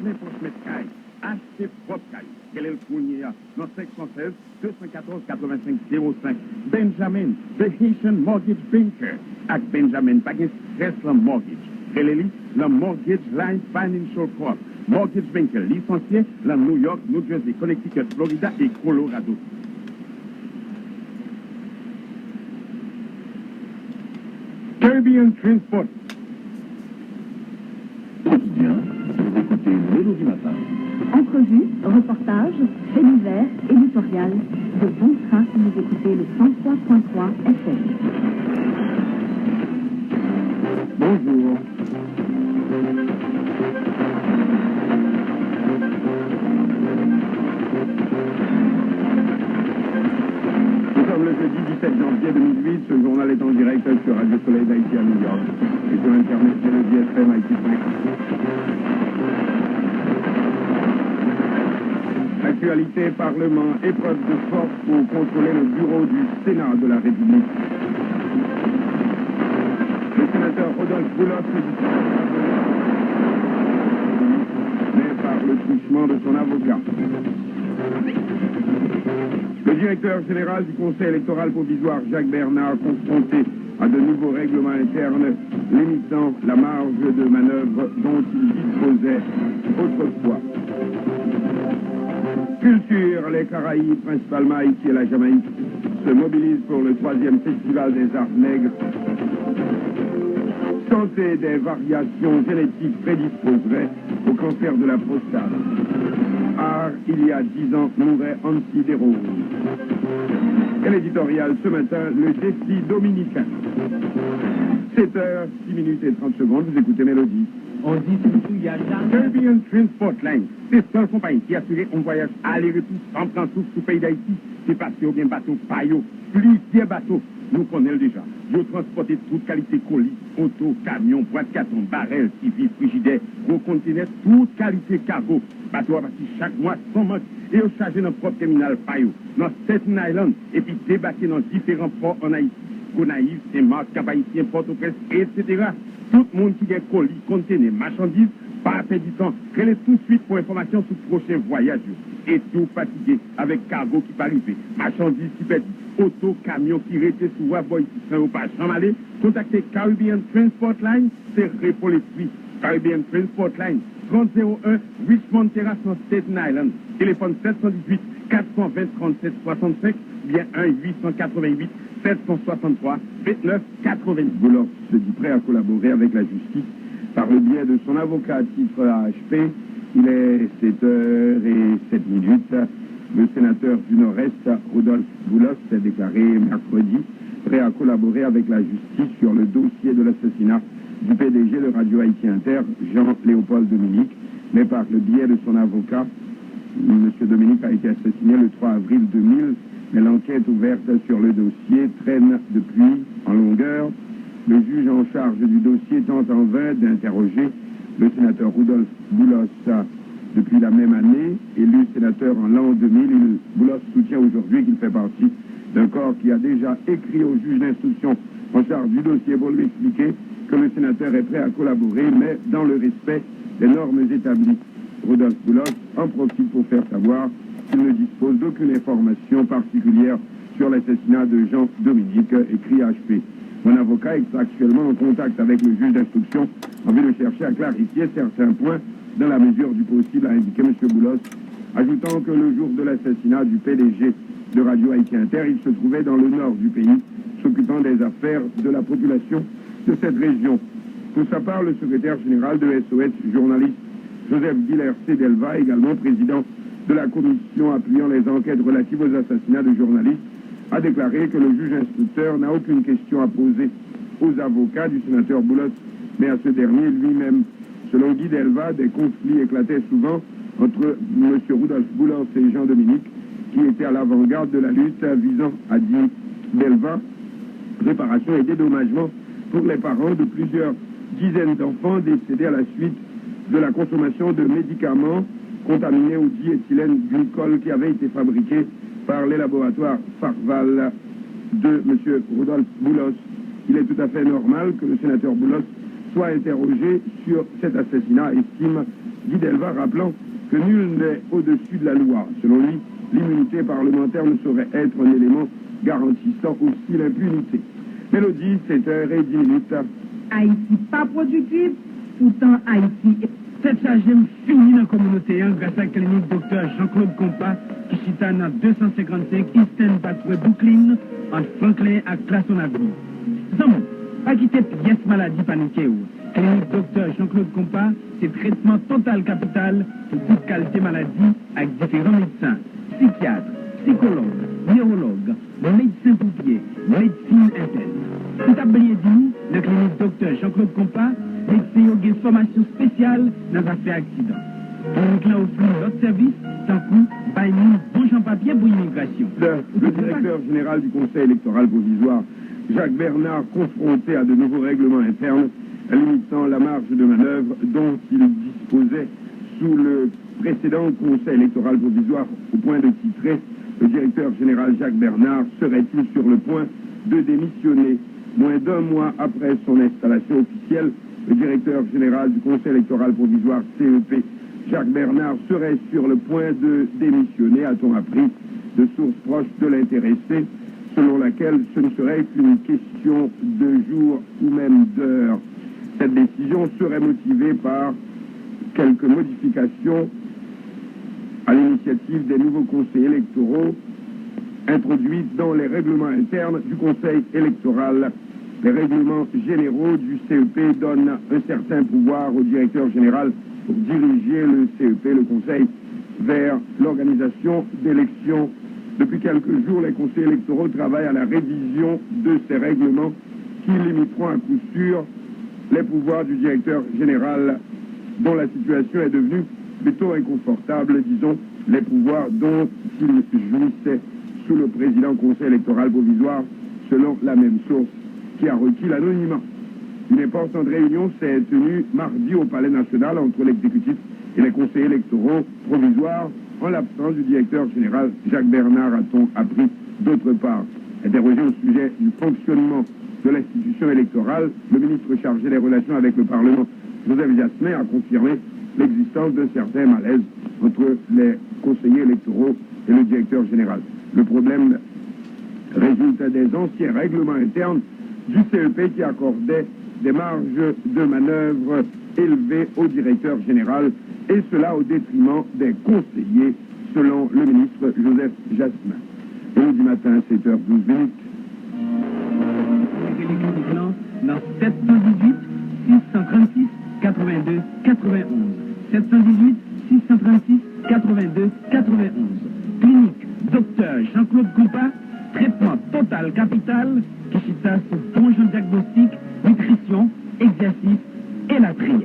n'importe mètre carré. Achetez propre caille. Quel est le premier? Dans 516 214 85 05. Benjamin, the Haitian Mortgage Banker. Avec Benjamin, pas de stress le mortgage. Quel est le Mortgage Line Financial Corp. Mortgage Banker, licencié dans New York, New Jersey, Connecticut, Florida et Colorado. Caribbean Transport. Quotidien, vous écoutez Mélodie Matin. Entrevue, reportage, fait divers, éditorial. De bon train, vous écoutez le 103.3 FM. Bonjour. Nous sommes le jeudi 17 janvier 2008. Ce journal est en direct sur Radio Soleil d'Haïti à New York et sur Internet MélodieFM Haïti.com. Actualité, Parlement, épreuve de force pour contrôler le bureau du Sénat de la République. Le sénateur Rodolphe Boulos mais par le truchement de son avocat. Le directeur général du Conseil électoral provisoire, Jacques Bernard, confronté à de nouveaux règlements internes limitant la marge de manœuvre dont il disposait autrefois. Culture, les Caraïbes, principalement Haïti et la Jamaïque, se mobilisent pour le 3e festival des arts nègres. Santé, des variations génétiques prédisposeraient au cancer de la prostate. Art, il y a 10 ans, mourait Anti des Roses. Et l'éditorial ce matin, le défi dominicain. 7h, 6 minutes et 30 secondes, vous écoutez Mélodie. On dit surtout, il y a Caribbean Transport Line, c'est seule compagnie qui assure un voyage aller-retour sans prendre souffle sous pays d'Haïti. C'est parce qu'il y a un bateau paillot, plusieurs bateaux. Nous connaissons déjà. Ils transportent toute qualité colis, auto, camion, boîte carton, barrel, TV, frigidaire, gros conteneurs, toute qualité cargo. Bateau à partir chaque mois sans manque et au chargé dans notre propre terminal paillot, dans Staten Island, et puis débarquer dans différents ports en Haïti. Gonaïve, Saint-Marc, Cap-Haïtien, Port-au-Prince, etc. Tout le monde qui a colis, conteneurs, marchandises, pas perdre du temps. Créez tout de suite pour information sur le prochain voyage. Et tout fatigué avec cargo qui va arriver, marchandises qui perdent, auto, camion qui restent sous Waboy, qui sont au pas jamais aller. Contactez Caribbean Transport Line, c'est pour l'esprit. Caribbean Transport Line, 3001 Richmond Terrace en Staten Island. Téléphone 718 420 37 65, bien 1-888 763 29 80. Boulos se dit prêt à collaborer avec la justice par le biais de son avocat à titre AHP. Il est 7h07. Le sénateur du Nord-Est, Rodolphe Boulos, s'est déclaré mercredi prêt à collaborer avec la justice sur le dossier de l'assassinat du PDG de Radio Haïti Inter, Jean-Léopold Dominique, mais par le biais de son avocat. M. Dominique a été assassiné le 3 avril 2000, mais l'enquête ouverte sur le dossier traîne depuis en longueur. Le juge en charge du dossier tente en vain d'interroger le sénateur Rodolphe Boulos. Depuis la même année, élu sénateur en l'an 2000, Boulos soutient aujourd'hui qu'il fait partie d'un corps qui a déjà écrit au juge d'instruction en charge du dossier pour lui expliquer que le sénateur est prêt à collaborer, mais dans le respect des normes établies. Rodolphe Boulos en profite pour faire savoir qu'il ne dispose d'aucune information particulière sur l'assassinat de Jean-Dominique, écrit HP. Mon avocat est actuellement en contact avec le juge d'instruction en vue de chercher à clarifier certains points dans la mesure du possible, a indiqué M. Boulos, ajoutant que le jour de l'assassinat du PDG de Radio Haïti Inter, il se trouvait dans le nord du pays, s'occupant des affaires de la population de cette région. Pour sa part, le secrétaire général de SOS, journaliste Joseph Guiller Delva, également président de la commission appuyant les enquêtes relatives aux assassinats de journalistes, a déclaré que le juge instructeur n'a aucune question à poser aux avocats du sénateur Boulos, mais à ce dernier lui-même. Selon Guy Delva, des conflits éclataient souvent entre M. Rodolphe Boulos et Jean-Dominique, qui étaient à l'avant-garde de la lutte visant, a dit Delva, réparation et dédommagement pour les parents de plusieurs dizaines d'enfants décédés à la suite de la consommation de médicaments contaminés au diéthylène glycol qui avait été fabriqué par les laboratoires Farval de M. Rodolphe Boulos. Il est tout à fait normal que le sénateur Boulos soit interrogé sur cet assassinat, estime Guy Delva rappelant que nul n'est au-dessus de la loi. Selon lui, l'immunité parlementaire ne saurait être un élément garantissant aussi l'impunité. Mélodie, 7h10. Haïti pas productif, pourtant Haïti. Cette charge finie dans la communauté grâce à la clinique Dr Jean-Claude Compas qui chita dans 255 Eastern Parkway Brooklyn entre Franklin et Classon Avenue. Zam, pas quitter pièce maladie paniquée. Clinique Dr Jean-Claude Compas, c'est traitement total capital pour toute qualité maladie avec différents médecins, psychiatres, psychologues, neurologues, médecins pompiers, médecine interne. Tout a bien dit, la clinique Dr Jean-Claude Compas, médecin a une formation spéciale dans les affaires accidents. Clinique là offre d'autres services, sans coût, by bon champ papier pour l'immigration. Le directeur général du Conseil électoral provisoire, Jacques Bernard, confronté à de nouveaux règlements internes, limitant la marge de manœuvre dont il disposait sous le précédent Conseil électoral provisoire, au point de titrer le directeur général Jacques Bernard serait-il sur le point de démissionner. Moins d'un mois après son installation officielle, le directeur général du Conseil électoral provisoire CEP, Jacques Bernard, serait sur le point de démissionner, a-t-on appris de sources proches de l'intéressé, selon laquelle ce ne serait qu'une question de jours ou même d'heures. Cette décision serait motivée par quelques modifications à l'initiative des nouveaux conseillers électoraux introduites dans les règlements internes du Conseil électoral. Les règlements généraux du CEP donnent un certain pouvoir au directeur général pour diriger le CEP, le Conseil, vers l'organisation d'élections. Depuis quelques jours, les conseillers électoraux travaillent à la révision de ces règlements qui limiteront à coup sûr les pouvoirs du directeur général dont la situation est devenue plutôt inconfortable, disons, les pouvoirs dont il jouissait sous le président Conseil électoral provisoire, selon la même source qui a requis l'anonymat. Une importante réunion s'est tenue mardi au Palais national entre l'exécutif et les conseillers électoraux provisoires, en l'absence du directeur général Jacques Bernard, a-t-on appris. D'autre part, interrogé au sujet du fonctionnement de l'institution électorale, le ministre chargé des relations avec le Parlement, Joseph Jasmin, a confirmé l'existence de certains malaises entre les conseillers électoraux et le directeur général. Le problème résulte des anciens règlements internes du CEP qui accordait des marges de manœuvre élevées au directeur général, et cela au détriment des conseillers, selon le ministre Joseph Jasmin. Et du matin, 7h12. Dans 718 636 82 91. 718 636 82 91. Clinique Dr Jean-Claude Compas, traitement total capital qui chita sur donjon diagnostic, nutrition, exercice et la prière.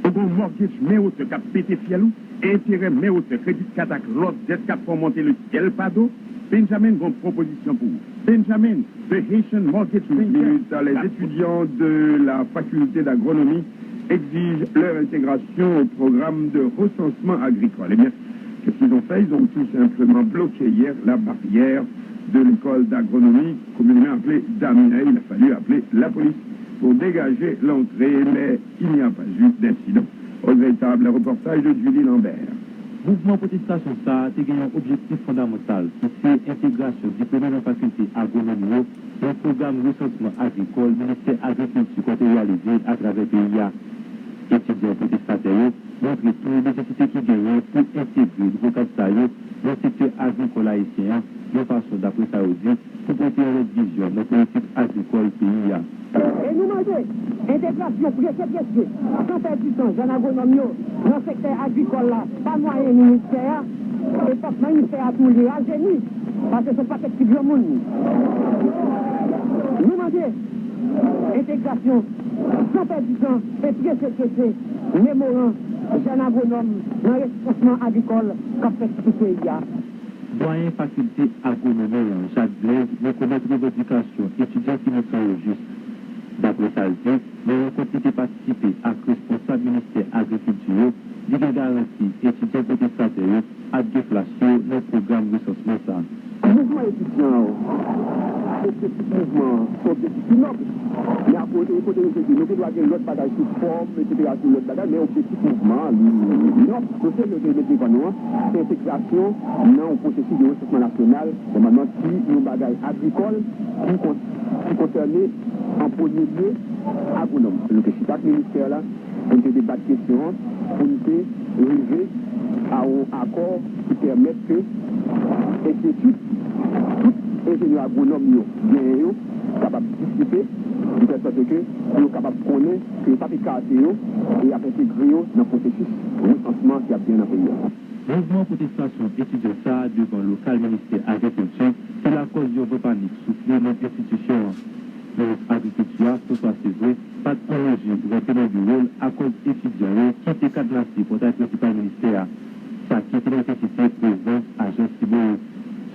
Au bon mortgage, mais au cap pété fialou, intérêt, mais au crédit qu'attaque l'autre, d'être pour monter le ciel pado. Benjamin, bonne proposition pour vous. Benjamin, the Haitian Mortgage Banker. Les étudiants de la faculté d'agronomie exigent leur intégration au programme de recensement agricole. Eh bien, qu'est-ce qu'ils ont fait? Ils ont tout simplement bloqué hier la barrière de l'école d'agronomie, communément appelée Damien. Il a fallu appeler la police pour dégager l'entrée, mais il n'y a pas eu d'incident. Regrettable reportage de Julie Lambert. Mouvement protestation ça a un objectif fondamental, qui c'est l'intégration diplômée dans la faculté agronomie dans le programme recensement agricole, ministère agriculture qu'on a réalisé à travers le pays. Étudiants protestataires montrent toutes les nécessités qui gagnent pour intégrer le nouveau candidat dans le secteur agricole haïtien, de façon d'après ça dit, pour porter une vision de la politique agricole pays. Et nous demandons intégration pressée, sans faire du temps, dans l'agronomie, dans le secteur agricole là, pas moyen ministère, et pas ministère à tous les à génie, parce que ce n'est pas quelque chose de monde. Nous demandons intégration, sans faire du temps, et pressée, mémorant, jeune agronome, dans le recensement agricole, comme fait tout ce pays. Doyen faculté agronomie, Jacques Blaise, reconnaît revendication, étudiants qui ne sont au juste. D'après ça, les rencontres qui participent à responsable ministère agriculture, il garantit étudiants protestataires à déflation dans le programme recensement ça. Mouvement étudiant, c'est que ce mouvement sont objectifs nobles. Mais à côté, nous devons avoir l'autre bagaille sous forme, etc., sur l'autre bagaille, mais objectif mouvement, non. Pour ce que nous devons c'est l'intégration dans le processus de ressourcement national, et maintenant, si nous bagaille agricole, qui concerne en premier lieu agronome. Le chaque ministère là, on peut débattre question pour nous arriver à un accord qui permet que tout ingénieur agronome bien capable de participer, de faire sorte que nous capable de connaître que les papiers et à intégrer dans le processus de recensement qui a bien dans le pays. Mouvement protestation étudiant ça devant le local ministère agriculture, c'est la cause du panique souffler notre institution. L'agriculture, ce soit c'est vrai, pas de chronologie, retenant du rôle à cause étudiant qui était cadenassé pour le principal ministère. Ça qui était nécessité présence agence civile.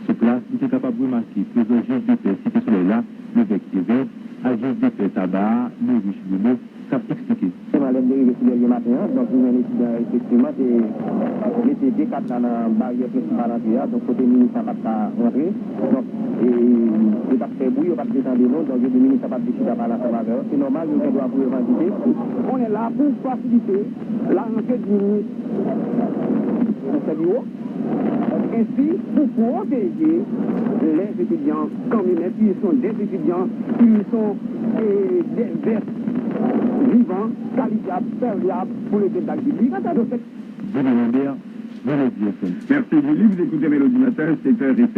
Sur place, il était capable de remarquer que le juge de paix, cité sur là, le vec TV, agence de paix tabac, le riche Bruno, ça expliqué. Je vais aller le matin, donc nous avons effectivement mettez des cadres dans la barrière principale, donc côté ministre n'a pas rentrer. Donc, il n'a pas fait bouillir, il n'a pas descendu non, donc le ministre n'a pas décidé à parler avec eux. C'est normal, nous devons vous revendiquer. On est là pour faciliter l'entrée du ministre dans ce bureau. Ainsi, pour protéger les étudiants, comme ils sont des étudiants, ils sont des verts vivants, qualifiables, serviables pour le débat public. Merci Julie, vous écoutez Mélodie Matin, 7h16.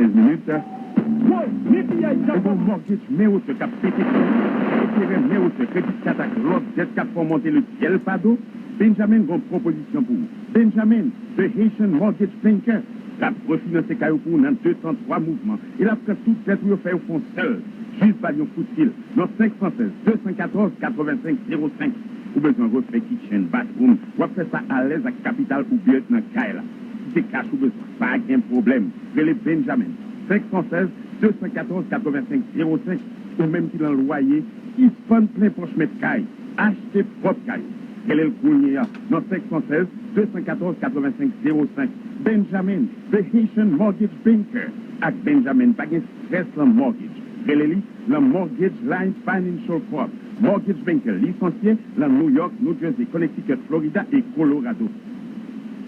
Et bon, mortgage, mais au cap mais au crédit attaque l'autre, jusqu'à pour monter le ciel pado. Benjamin, bonne proposition pour vous. Benjamin, the Haitian Mortgage Banker, la refinancer Caillou pour dans 203 mouvements. Il a presque tout fait pour faire au fond seul. Juste par un coup de fil. Dans 516 214 85 05. Ou besoin de refaire kitchen, bathroom. Ou faire ça à l'aise avec capital ou bien dans Kaila. Si c'est cash ou besoin, pas de problème. Relais Benjamin. 516 214 85 05. Ou même qui dans le loyer, qui se font plein poche mètre caille. Achetez propre caille. Quel est le courrier? Dans 516 214 85 05. Benjamin, the Haitian Mortgage Banker. Avec Benjamin, pas de stress le mortgage. Relais le Mortgage Line Financial Corp. Mortgage Banker licencié dans New York, New Jersey, Connecticut, Florida et Colorado.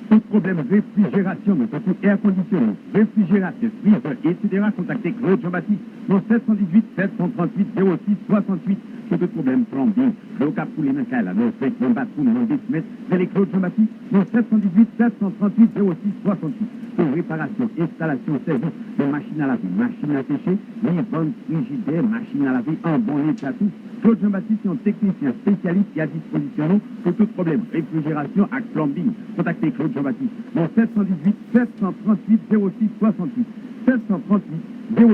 Tout problème réfrigération, tout air conditionné, réfrigérateur, freezer, etc. Contactez Claude Jean-Baptiste dans 718 738 06 68. Tout le problème plombing, le cap pour les nancales, nos fake, nos bathroom, nos bassements, c'est les Claude Jean-Baptiste dans 718 738 06 68. Pour réparation, installation, service de machines à laver, machines à sécher, vente frigidaire, machines à laver en bon état tout. Claude Jean-Baptiste est un technicien spécialiste qui a à disposition pour tout problème réfrigération et plumbing. Contactez Claude Jean-Baptiste dans 718 738 06 68. 738 06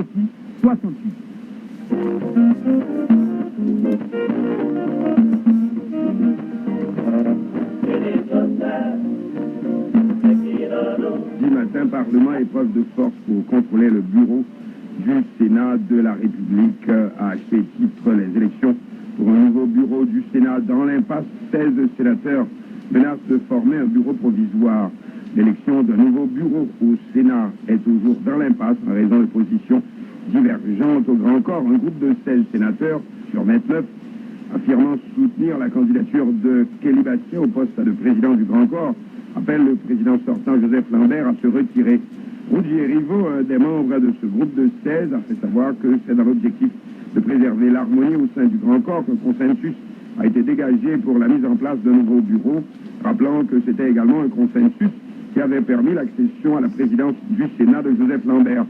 68. Du matin, Parlement, épreuve de force pour contrôler le bureau du Sénat de la République a fait titre les élections pour un nouveau bureau du Sénat dans l'impasse. 16 sénateurs menacent de former un bureau provisoire. L'élection d'un nouveau bureau au Sénat est toujours dans l'impasse en raison de positions divergentes au grand corps. Un groupe de 16 sénateurs sur 29 affirmant soutenir la candidature de Kelly Bastien au poste de président du grand corps appelle le président sortant Joseph Lambert à se retirer. Roger Rivaud, un des membres de ce groupe de 16, a fait savoir que c'est dans l'objectif de préserver l'harmonie au sein du grand corps qu'un consensus a été dégagé pour la mise en place d'un nouveau bureau, rappelant que c'était également un consensus qui avait permis l'accession à la présidence du Sénat de Joseph Lambert.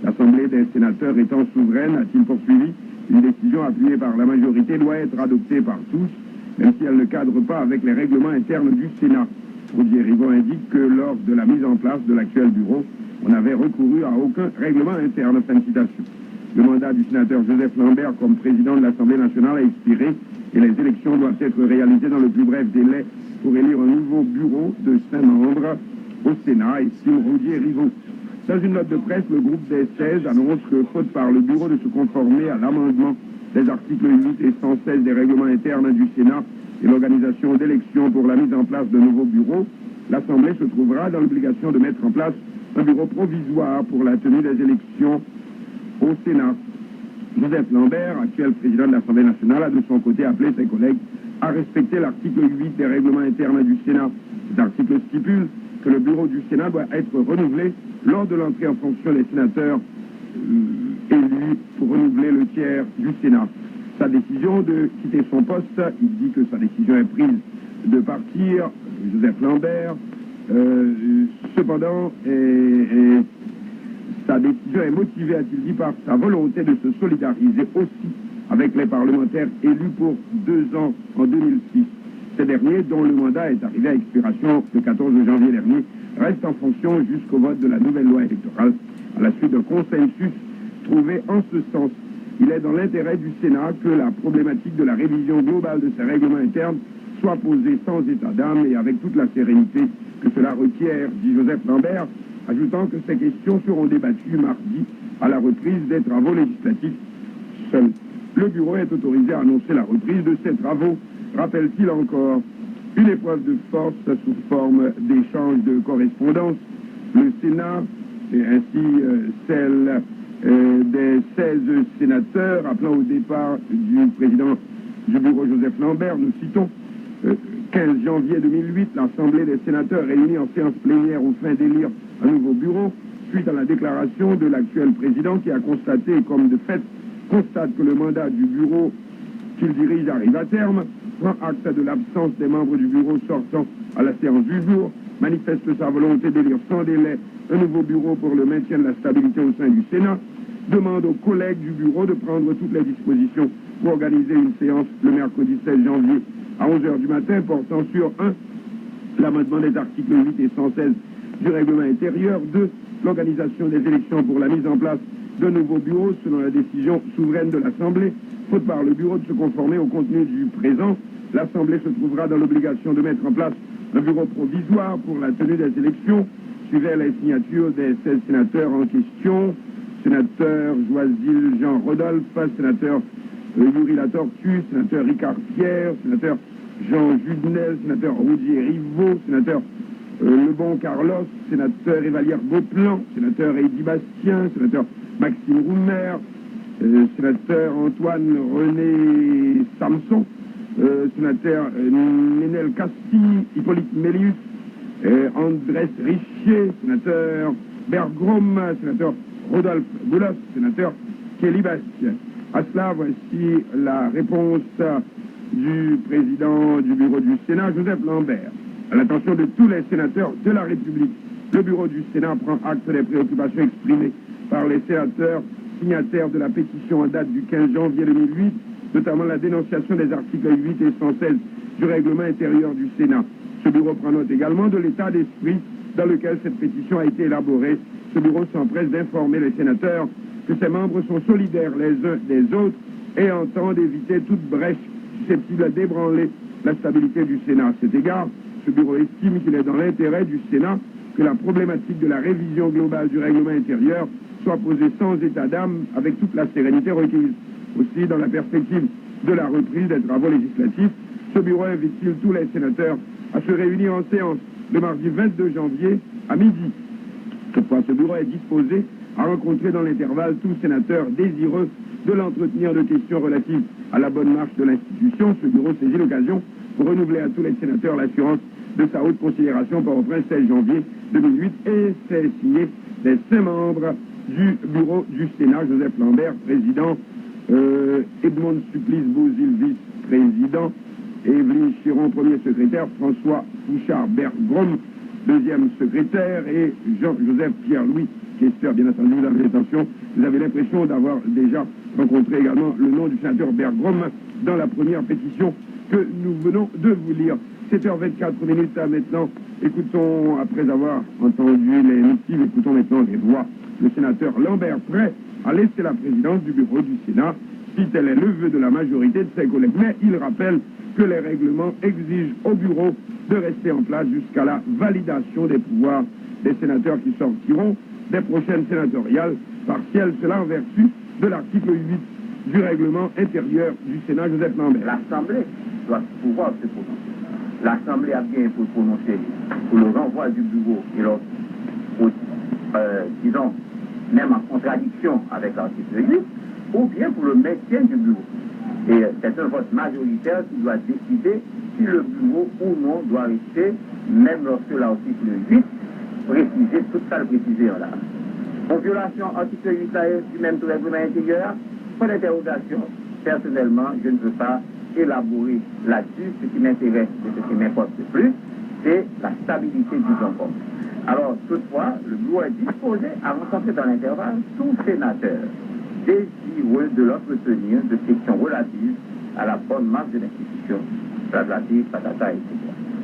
L'Assemblée des sénateurs étant souveraine, a-t-il poursuivi, une décision appuyée par la majorité doit être adoptée par tous, même si elle ne cadre pas avec les règlements internes du Sénat. Roger Rivaud indique que lors de la mise en place de l'actuel bureau, on n'avait recouru à aucun règlement interne. Fin de citation. Le mandat du sénateur Joseph Lambert comme président de l'Assemblée nationale a expiré et les élections doivent être réalisées dans le plus bref délai pour élire un nouveau bureau de 5 membres au Sénat, estime Roger Rivaud. Dans une note de presse, le groupe des 16 annonce que, faute par le bureau de se conformer à l'amendement des articles 8 et 116 des règlements internes du Sénat et l'organisation d'élections pour la mise en place de nouveaux bureaux, l'Assemblée se trouvera dans l'obligation de mettre en place un bureau provisoire pour la tenue des élections au Sénat. Joseph Lambert, actuel président de l'Assemblée nationale, a de son côté appelé ses collègues à respecter l'article 8 des règlements internes du Sénat. Cet article stipule que le bureau du Sénat doit être renouvelé lors de l'entrée en fonction des sénateurs élus pour renouveler le tiers du Sénat. Sa décision de quitter son poste, il dit que sa décision est prise de partir, Joseph Lambert, cependant, sa décision est motivée, a-t-il dit, par sa volonté de se solidariser aussi avec les parlementaires élus pour 2 ans en 2006. Ces derniers, dont le mandat est arrivé à expiration le 14 janvier dernier, restent en fonction jusqu'au vote de la nouvelle loi électorale, à la suite d'un consensus trouvé en ce sens. Il est dans l'intérêt du Sénat que la problématique de la révision globale de ses règlements internes soit posée sans état d'âme et avec toute la sérénité que cela requiert, dit Joseph Lambert, ajoutant que ces questions seront débattues mardi à la reprise des travaux législatifs. Seul le bureau est autorisé à annoncer la reprise de ces travaux, rappelle-t-il encore. Une épreuve de force sous forme d'échange de correspondance. Le Sénat, et ainsi celle des 16 sénateurs, appelant au départ du président du bureau Joseph Lambert, nous citons 15 janvier 2008, l'Assemblée des sénateurs réunie en séance plénière aux fins d'élire un nouveau bureau, suite à la déclaration de l'actuel président qui a constaté, comme de fait, constate que le mandat du bureau qu'il dirige arrive à terme, prend acte de l'absence des membres du bureau sortant à la séance du jour, manifeste sa volonté d'élire sans délai un nouveau bureau pour le maintien de la stabilité au sein du Sénat, demande aux collègues du bureau de prendre toutes les dispositions pour organiser une séance le mercredi 16 janvier à 11h du matin portant sur 1. L'amendement des articles 8 et 116 du règlement intérieur, 2. L'organisation des élections pour la mise en place d'un nouveau bureau selon la décision souveraine de l'Assemblée. Faute par le bureau de se conformer au contenu du présent, l'Assemblée se trouvera dans l'obligation de mettre en place un bureau provisoire pour la tenue des élections. Suivait les signatures des 16 sénateurs en question. Sénateur Joisil Jean Rodolphe, sénateur Yuri Latortue, sénateur Ricard Pierre, sénateur Jean Judenel, sénateur Roudier Rivaux, sénateur Lebon Carlos, sénateur Évalière Beauplan, sénateur Heidi Bastien, sénateur Maxime Roumer, sénateur Antoine René Samson, sénateur Nénel Castille, Hippolyte Mélius, Andrés Richier, sénateur Bergrom, sénateur Rodolphe Boulos, sénateur Kelly Bastien. À cela, voici la réponse du président du bureau du Sénat, Joseph Lambert. À l'attention de tous les sénateurs de la République, le bureau du Sénat prend acte des préoccupations exprimées par les sénateurs signataires de la pétition en date du 15 janvier 2008, notamment la dénonciation des articles 8 et 116 du règlement intérieur du Sénat. Ce bureau prend note également de l'état d'esprit dans lequel cette pétition a été élaborée. Ce bureau s'empresse d'informer les sénateurs que ses membres sont solidaires les uns des autres et entendent éviter toute brèche susceptible d'ébranler la stabilité du Sénat. À cet égard, ce bureau estime qu'il est dans l'intérêt du Sénat que la problématique de la révision globale du règlement intérieur soit posée sans état d'âme avec toute la sérénité requise. Aussi, dans la perspective de la reprise des travaux législatifs, ce bureau invite-t-il tous les sénateurs à se réunir en séance le mardi 22 janvier à midi. Toutefois, ce bureau est disposé à rencontrer dans l'intervalle tout sénateur désireux de l'entretenir de questions relatives à la bonne marche de l'institution. Ce bureau saisit l'occasion pour renouveler à tous les sénateurs l'assurance de sa haute considération par au prince 16 janvier 2008 et c'est signé des 5 membres du bureau du Sénat, Joseph Lambert, président, Edmond Supplice Beauzil, vice-président, Evelyne Chiron, premier secrétaire, François Fouchard-Bergrom, deuxième secrétaire, et Jean-Joseph Pierre-Louis, questeur, bien entendu, vous avez l'intention, vous avez l'impression d'avoir déjà rencontré également le nom du sénateur Bergrom dans la première pétition que nous venons de vous lire. 7h24 maintenant, écoutons, après avoir entendu les motifs, écoutons maintenant les voix. Le sénateur Lambert, prêt à laisser la présidence du bureau du Sénat, si tel est le vœu de la majorité de ses collègues. Mais il rappelle que les règlements exigent au bureau de rester en place jusqu'à la validation des pouvoirs des sénateurs qui sortiront des prochaines sénatoriales partielles, cela en vertu de l'article 8 du règlement intérieur du Sénat, Joseph Lambert. L'Assemblée doit pouvoir se prononcer. L'Assemblée a bien pour prononcer pour le renvoi du bureau et leur, disons, même en contradiction avec l'article 8, ou bien pour le maintien du bureau. Et c'est un vote majoritaire qui doit décider si le bureau ou non doit rester, même lorsque l'article 8 précisé, tout ça le précisé en là. En violation article 8 du même règlement intérieur, point d'interrogation, personnellement, je ne veux pas élaborer là-dessus. Ce qui m'intéresse et ce qui m'importe le plus, c'est la stabilité du Grand-Corps. Alors, toutefois, le bureau est disposé à rencontrer dans l'intervalle tout sénateur désireux de l'entretenir de questions relatives à la bonne marche de l'institution, patati, patata, etc.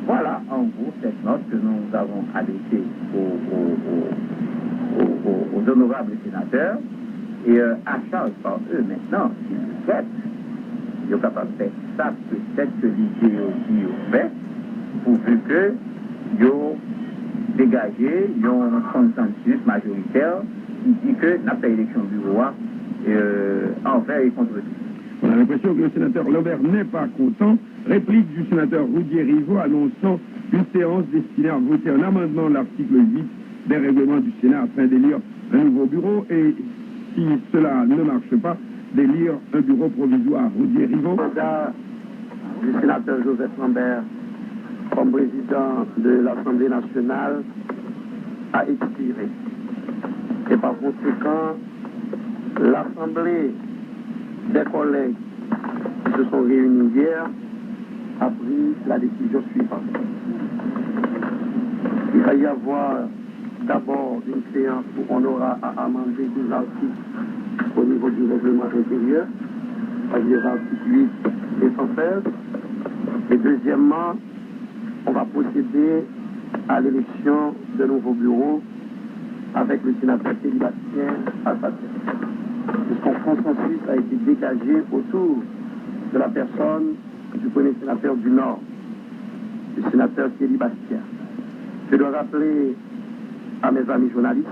Voilà, en gros, cette note que nous avons adressée aux honorables sénateurs et à charge par eux maintenant, s'ils le souhaitent, ils sont capables de faire ça, peut-être que l'idée aussi au fait, pourvu que ils ont dégagé, ils ont un consensus majoritaire qui dit que n'a pas élection bureau envers et contre tout. On a l'impression que le sénateur Lambert n'est pas content. Réplique du sénateur Roudier Rivaux annonçant une séance destinée à voter un amendement de l'article 8 des règlements du Sénat afin d'élire un nouveau bureau et, si cela ne marche pas, d'élire un bureau provisoire. Roudier Rivaux. Le mandat du sénateur Joseph Lambert comme président de l'Assemblée nationale a expiré. Et par conséquent, l'Assemblée des collègues qui se sont réunis hier a pris la décision suivante. Il va y avoir d'abord une séance où on aura à amender des articles au niveau du règlement intérieur, c'est-à-dire articles 8 et 116. Et deuxièmement, on va procéder à l'élection de nouveaux bureaux avec le sénateur Bastien à sa tête. Puisqu'un consensus a été dégagé autour de la personne du premier sénateur du Nord, le sénateur Thierry Bastien. Je dois rappeler à mes amis journalistes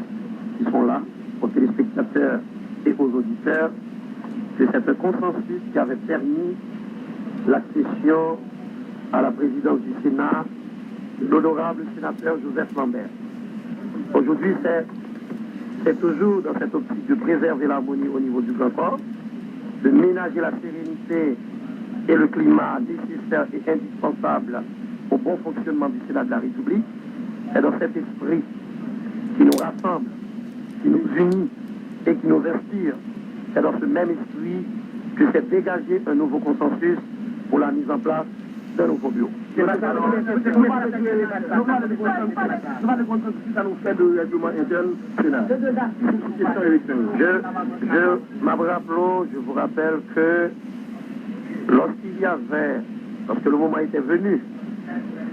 qui sont là, aux téléspectateurs et aux auditeurs, que c'est un consensus qui avait permis l'accession à la présidence du Sénat de l'honorable sénateur Joseph Lambert. Aujourd'hui, c'est toujours dans cette optique de préserver l'harmonie au niveau du Grand-Corps, de ménager la sérénité et le climat nécessaire et indispensable au bon fonctionnement du Sénat de la République. C'est dans cet esprit qui nous rassemble, qui nous unit et qui nous inspire. C'est dans ce même esprit que s'est dégagé un nouveau consensus pour la mise en place d'un nouveau bureau. Nous parlons de consensus à nous faire de règlement interne Sénat. Je vous rappelle que lorsque le moment était venu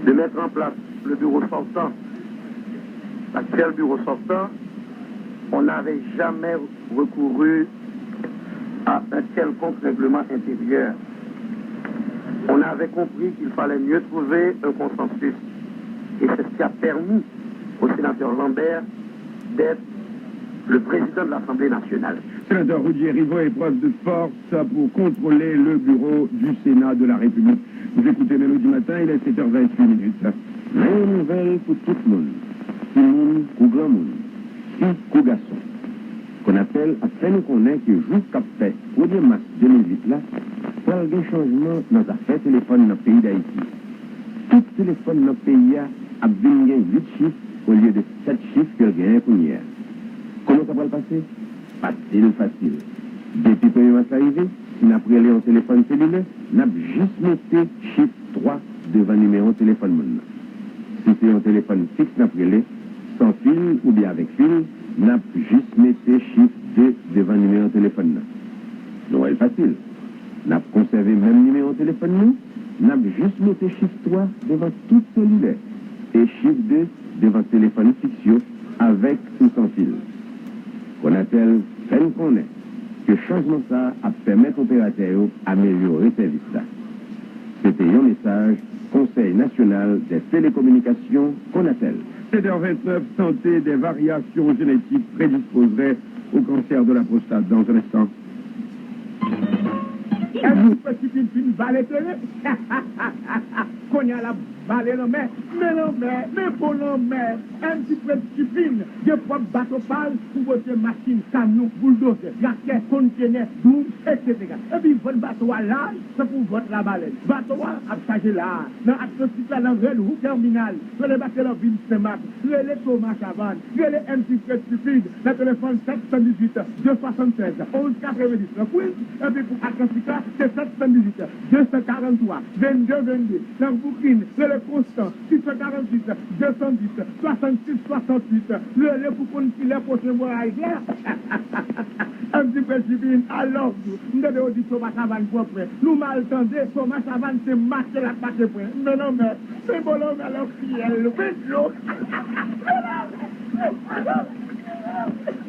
de mettre en place le bureau sortant, l'actuel bureau sortant, on n'avait jamais recouru à un quelconque règlement intérieur. On avait compris qu'il fallait mieux trouver un consensus. Et c'est ce qui a permis au sénateur Lambert d'être le président de l'Assemblée nationale. Sénateur Roudier Rivaux, épreuve de force pour contrôler le bureau du Sénat de la République. Vous écoutez Mélodie Matin, il est 7h28. Une nouvelle pour tout le monde. Tout le monde, ou grand monde. Fille, ou garçon. Qu'on appelle, après nous connaître que jour qu'a fait, 1er mars 2008 là, pour un changement dans l'affaire téléphone dans le pays d'Haïti. Tout téléphone dans le pays a gagné 8 chiffres au lieu de 7 chiffres qu'il gagne pour hier. Comment ça va le passer? Facile. Depuis le 1er mars arrivé, si on a pris un téléphone cellulaire, on a juste mis chiffre 3 devant le numéro de téléphone. Si c'est un téléphone fixe, on a pris sans fil ou bien avec fil, on a juste mis chiffre 2 devant le numéro de téléphone. Non, c'est facile. On a conservé le même numéro de téléphone, on a juste mis chiffre 3 devant tout cellulaire et chiffre 2 devant téléphone fixe avec ou sans fil. Qu'on appelle peine qu'on est, que changement ça a permettre aux opérateurs d'améliorer le service là. C'était un message Conseil national des télécommunications qu'on appelle. 7h29, santé des variations génétiques prédisposerait au cancer de la prostate. Dans un instant. Est-ce que tu fais une balle télé? Qu'on y a la balle dans mais bon non mais un petit peu de chipine, deux fois bateau pâle, pour voter machine, camion, bulldozer, raquette, conteneur, double, etc. Et puis, votre bateau à l'âge, c'est pour votre la baleine. Bateau à charger là, dans l'Atlantique, là, dans le route terminal, sur les bateaux de ville Saint-Marc, sur les Thomas Chavannes, sur les MC Fred Stupide, le téléphone 718 276 1190. Et puis, pour Atlantique, c'est 718 243 22 22. Dans Bouquine, le Constant, 648 210 66 68. Le pour qu'on file les prochains mois à hier. Un petit peu civil, alors, nous devons dire Thomas Chavannes propre. Nous maltendons, Thomas Chavannes, c'est marqué la patte point. Non, non, mais c'est bon, on a l'officiel.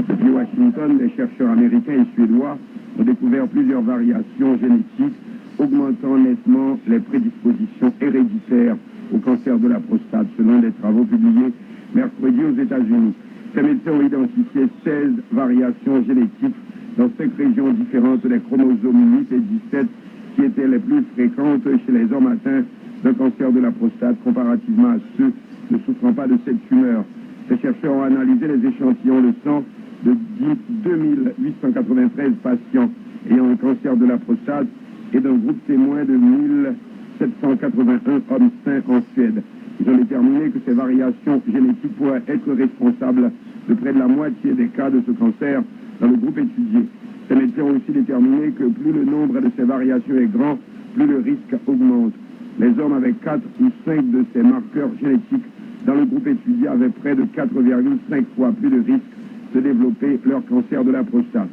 Depuis Washington, les chercheurs américains et suédois ont découvert plusieurs variations génétiques augmentant nettement les prédispositions héréditaires au cancer de la prostate, selon des travaux publiés mercredi aux États-Unis. Ces médecins ont identifié 16 variations génétiques dans 5 régions différentes des chromosomes 8 et 17 qui étaient les plus fréquentes chez les hommes atteints d'un cancer de la prostate comparativement à ceux ne souffrant pas de cette tumeur. Ces chercheurs ont analysé les échantillons de sang de 2893 patients ayant un cancer de la prostate et d'un groupe témoin de 1781 hommes sains en Suède. Ils ont déterminé que ces variations génétiques pourraient être responsables de près de la moitié des cas de ce cancer dans le groupe étudié. Ces médecins ont aussi déterminé que plus le nombre de ces variations est grand, plus le risque augmente. Les hommes avec 4 ou 5 de ces marqueurs génétiques dans le groupe étudié avaient près de 4,5 fois plus de risque de développer leur cancer de la prostate.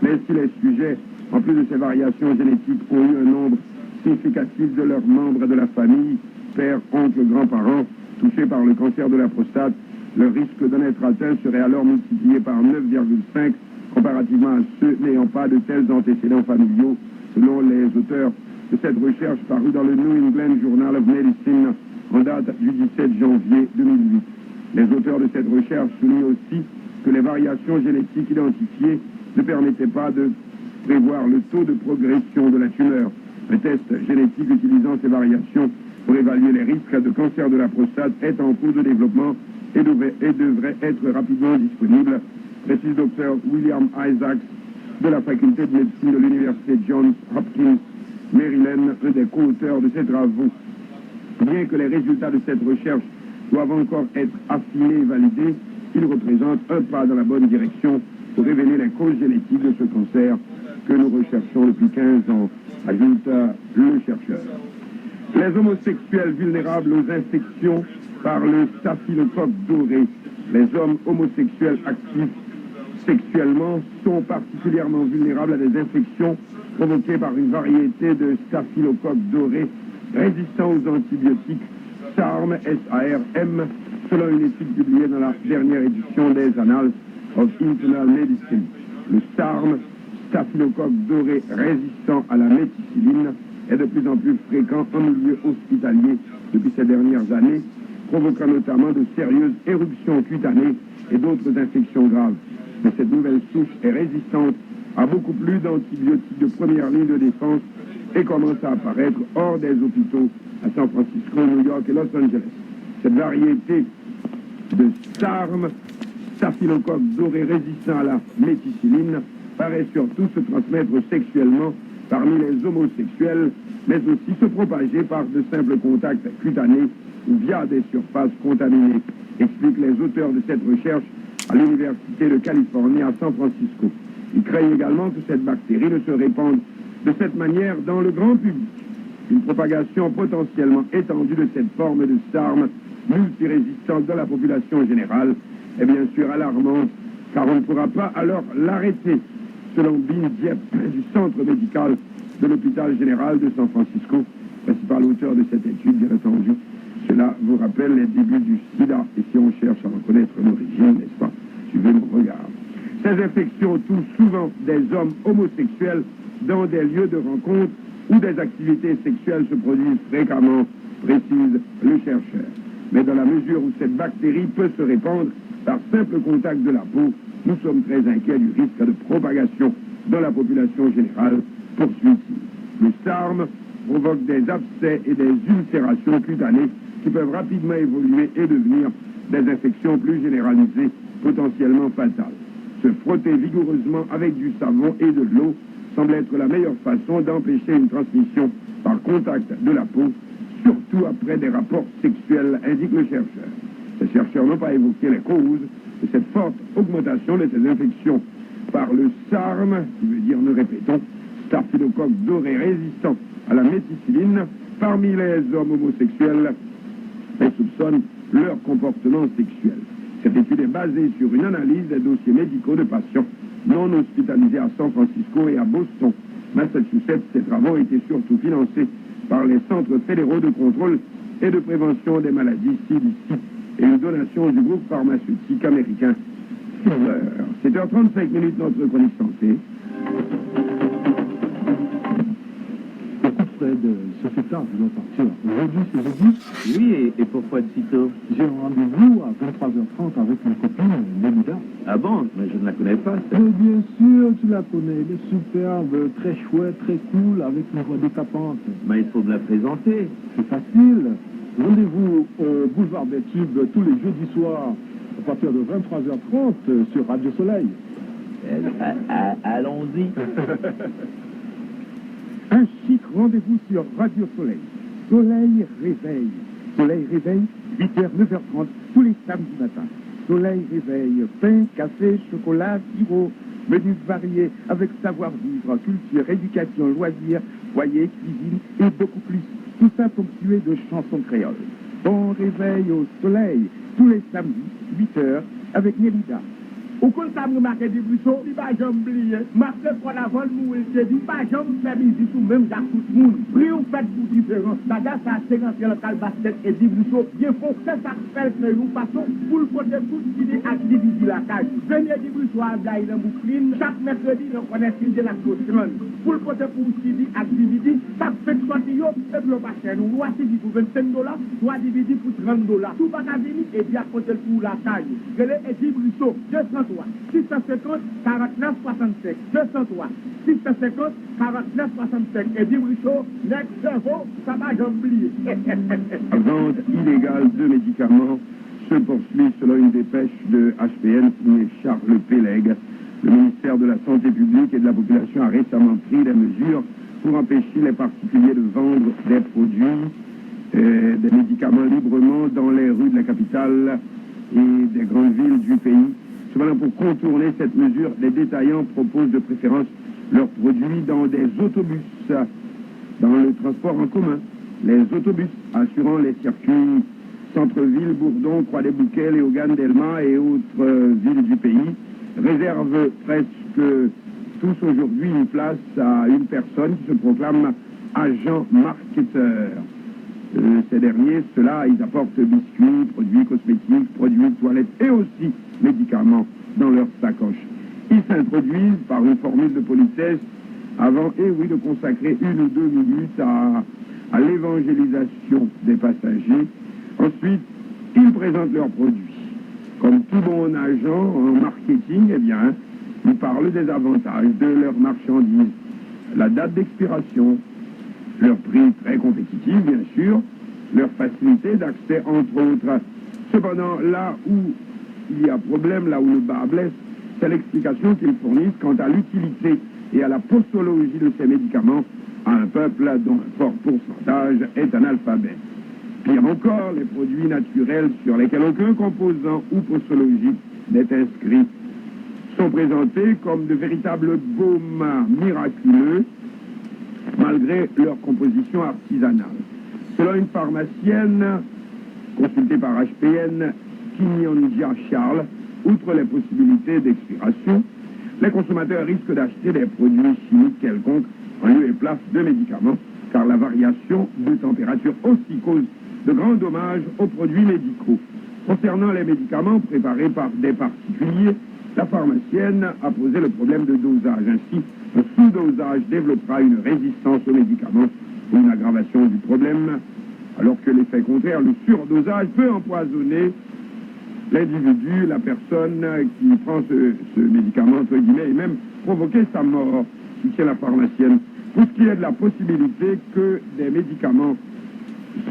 Mais si les sujets, en plus de ces variations génétiques, ont eu un nombre significatif de leurs membres de la famille, père, oncle, grands-parents, touchés par le cancer de la prostate, le risque d'en être atteint serait alors multiplié par 9,5 comparativement à ceux n'ayant pas de tels antécédents familiaux, selon les auteurs de cette recherche parue dans le New England Journal of Medicine en date du 17 janvier 2008. Les auteurs de cette recherche soulignent aussi que les variations génétiques identifiées ne permettaient pas de prévoir le taux de progression de la tumeur. Un test génétique utilisant ces variations pour évaluer les risques de cancer de la prostate est en cours de développement et devrait être rapidement disponible, précise Dr. William Isaacs de la faculté de médecine de l'université Johns Hopkins, Maryland, un des co-auteurs de ces travaux. Bien que les résultats de cette recherche doivent encore être affinés et validés, ils représentent un pas dans la bonne direction pour révéler les causes génétiques de ce cancer que nous recherchons depuis 15 ans, ajoute le chercheur. Les homosexuels vulnérables aux infections par le staphylocoque doré. Les hommes homosexuels actifs sexuellement sont particulièrement vulnérables à des infections provoquées par une variété de staphylocoque doré résistant aux antibiotiques SARM, S-A-R-M, selon une étude publiée dans la dernière édition des Annals of Internal Medicine. Le SARM, staphylocoque doré résistant à la méticilline, est de plus en plus fréquent en milieu hospitalier depuis ces dernières années, provoquant notamment de sérieuses éruptions cutanées et d'autres infections graves. Mais cette nouvelle souche est résistante à beaucoup plus d'antibiotiques de première ligne de défense et commence à apparaître hors des hôpitaux à San Francisco, New York et Los Angeles. Cette variété de SARM, staphylocoque doré résistant à la méticilline, paraît surtout se transmettre sexuellement parmi les homosexuels, mais aussi se propager par de simples contacts cutanés ou via des surfaces contaminées, expliquent les auteurs de cette recherche à l'Université de Californie à San Francisco. Ils craignent également que cette bactérie ne se répande de cette manière dans le grand public. Une propagation potentiellement étendue de cette forme de SARM multirésistante dans la population générale est bien sûr alarmante, car on ne pourra pas alors l'arrêter, selon Bin Dieppe du Centre médical de l'hôpital général de San Francisco, principal auteur de cette étude, bien entendu. Cela vous rappelle les débuts du sida, et si on cherche à reconnaître l'origine, n'est-ce pas, suivez mon regard. Ces infections touchent souvent des hommes homosexuels dans des lieux de rencontre où des activités sexuelles se produisent fréquemment, précise le chercheur. Mais dans la mesure où cette bactérie peut se répandre par simple contact de la peau, nous sommes très inquiets du risque de propagation dans la population générale, poursuit-il. Le SARM provoque des abcès et des ulcérations cutanées qui peuvent rapidement évoluer et devenir des infections plus généralisées, potentiellement fatales. Se frotter vigoureusement avec du savon et de l'eau semble être la meilleure façon d'empêcher une transmission par contact de la peau, surtout après des rapports sexuels, indique le chercheur. Les chercheurs n'ont pas évoqué les causes de cette forte augmentation de ces infections par le SARM, qui veut dire, nous répétons, staphylocoque doré résistant à la méticilline, parmi les hommes homosexuels et soupçonnent leur comportement sexuel. Cette étude est basée sur une analyse des dossiers médicaux de patients non hospitalisés à San Francisco et à Boston, Massachusetts. Ces travaux étaient surtout financés par les centres fédéraux de contrôle et de prévention des maladies CDC et une donation du groupe pharmaceutique américain Pfizer. 7h35 minutes, notre chronique santé. Fred, ce fait tard, je dois partir. Aujourd'hui, c'est jeudi. Oui, et pourquoi de si tôt? J'ai un rendez-vous à 23h30 avec ma copine, Nelida. Ah bon? Mais je ne la connais pas, ça. Mais bien sûr, tu la connais. Elle est superbe, très chouette, très cool, avec une voix décapante. Mais il faut me la présenter. C'est facile. Rendez-vous au boulevard des Tubes tous les jeudis soirs à partir de 23h30 sur Radio Soleil. Allons-y. Un chic rendez-vous sur Radio Soleil. Soleil réveil. Soleil réveil, 8h, 9h30, tous les samedis matins. Soleil réveil, pain, café, chocolat, sirop, menus variés avec savoir-vivre, culture, éducation, loisirs, foyer, cuisine et beaucoup plus. Tout ça ponctué de chansons créoles. Bon réveil au soleil, tous les samedis, 8h, avec Nelida. Ou kon sa mou marqué du Brissot, di ba jom bliye, marqué pour la vol mou el se di, ba jom fè musique ou même jak tout moun. Pri ou fèt pour différence, baga sa séquence le calbastet et di Brissot, bien font que ça fait que nous passons pour le côté tout qui dit activité la cage. Venez di Brissot à Blaye dans Boucline, chaque mercredi nous connaissons de la Costron. Pour le côté pour qui dit activité, ça fait sortir yo, et puis le pas cher. Nous voici dit pour $25, nous divisé pour $30. Tout va venir et bien côté pour la cage. Relais et di Brissot, 203 650 49 65 203 650 49 65 et dit Brissot, next cerveau, ça va j'oublie. La vente illégale de médicaments se poursuit selon une dépêche de HPN signée Charles Péleg. Le ministère de la Santé publique et de la Population a récemment pris des mesures pour empêcher les particuliers de vendre des produits, des médicaments librement dans les rues de la capitale et des grandes villes du pays. Cependant, pour contourner cette mesure, les détaillants proposent de préférence leurs produits dans des autobus, dans le transport en commun. Les autobus assurant les circuits centre-ville, Bourdon, Croix-des-Bouquets, Léogane, Delma et autres villes du pays réservent presque tous aujourd'hui une place à une personne qui se proclame agent marketeur. Ces derniers, ceux-là, ils apportent biscuits, produits cosmétiques, produits de toilette et aussi médicaments dans leur sacoche. Ils s'introduisent par une formule de politesse avant, de consacrer 1 ou 2 minutes à l'évangélisation des passagers. Ensuite, ils présentent leurs produits. Comme tout bon agent en marketing, ils parlent des avantages de leurs marchandises, la date d'expiration, leur prix très compétitif, bien sûr, leur facilité d'accès, entre autres. Cependant, là où il y a problème, là où le bas blesse, c'est l'explication qu'ils fournissent quant à l'utilité et à la posologie de ces médicaments à un peuple dont un fort pourcentage est analphabète. Pire encore, les produits naturels sur lesquels aucun composant ou posologie n'est inscrit sont présentés comme de véritables baumes miraculeux, malgré leur composition artisanale. Selon une pharmacienne consultée par HPN, Kinyonja Charles, outre les possibilités d'expiration, les consommateurs risquent d'acheter des produits chimiques quelconques en lieu et place de médicaments, car la variation de température aussi cause de grands dommages aux produits médicaux. Concernant les médicaments préparés par des particuliers, la pharmacienne a posé le problème de dosage. Ainsi, un sous-dosage développera une résistance aux médicaments ou une aggravation du problème, alors que l'effet contraire, le surdosage, peut empoisonner l'individu, la personne qui prend ce médicament, entre guillemets, et même provoquer sa mort, soutient la pharmacienne. Pour ce qui est de la possibilité que des médicaments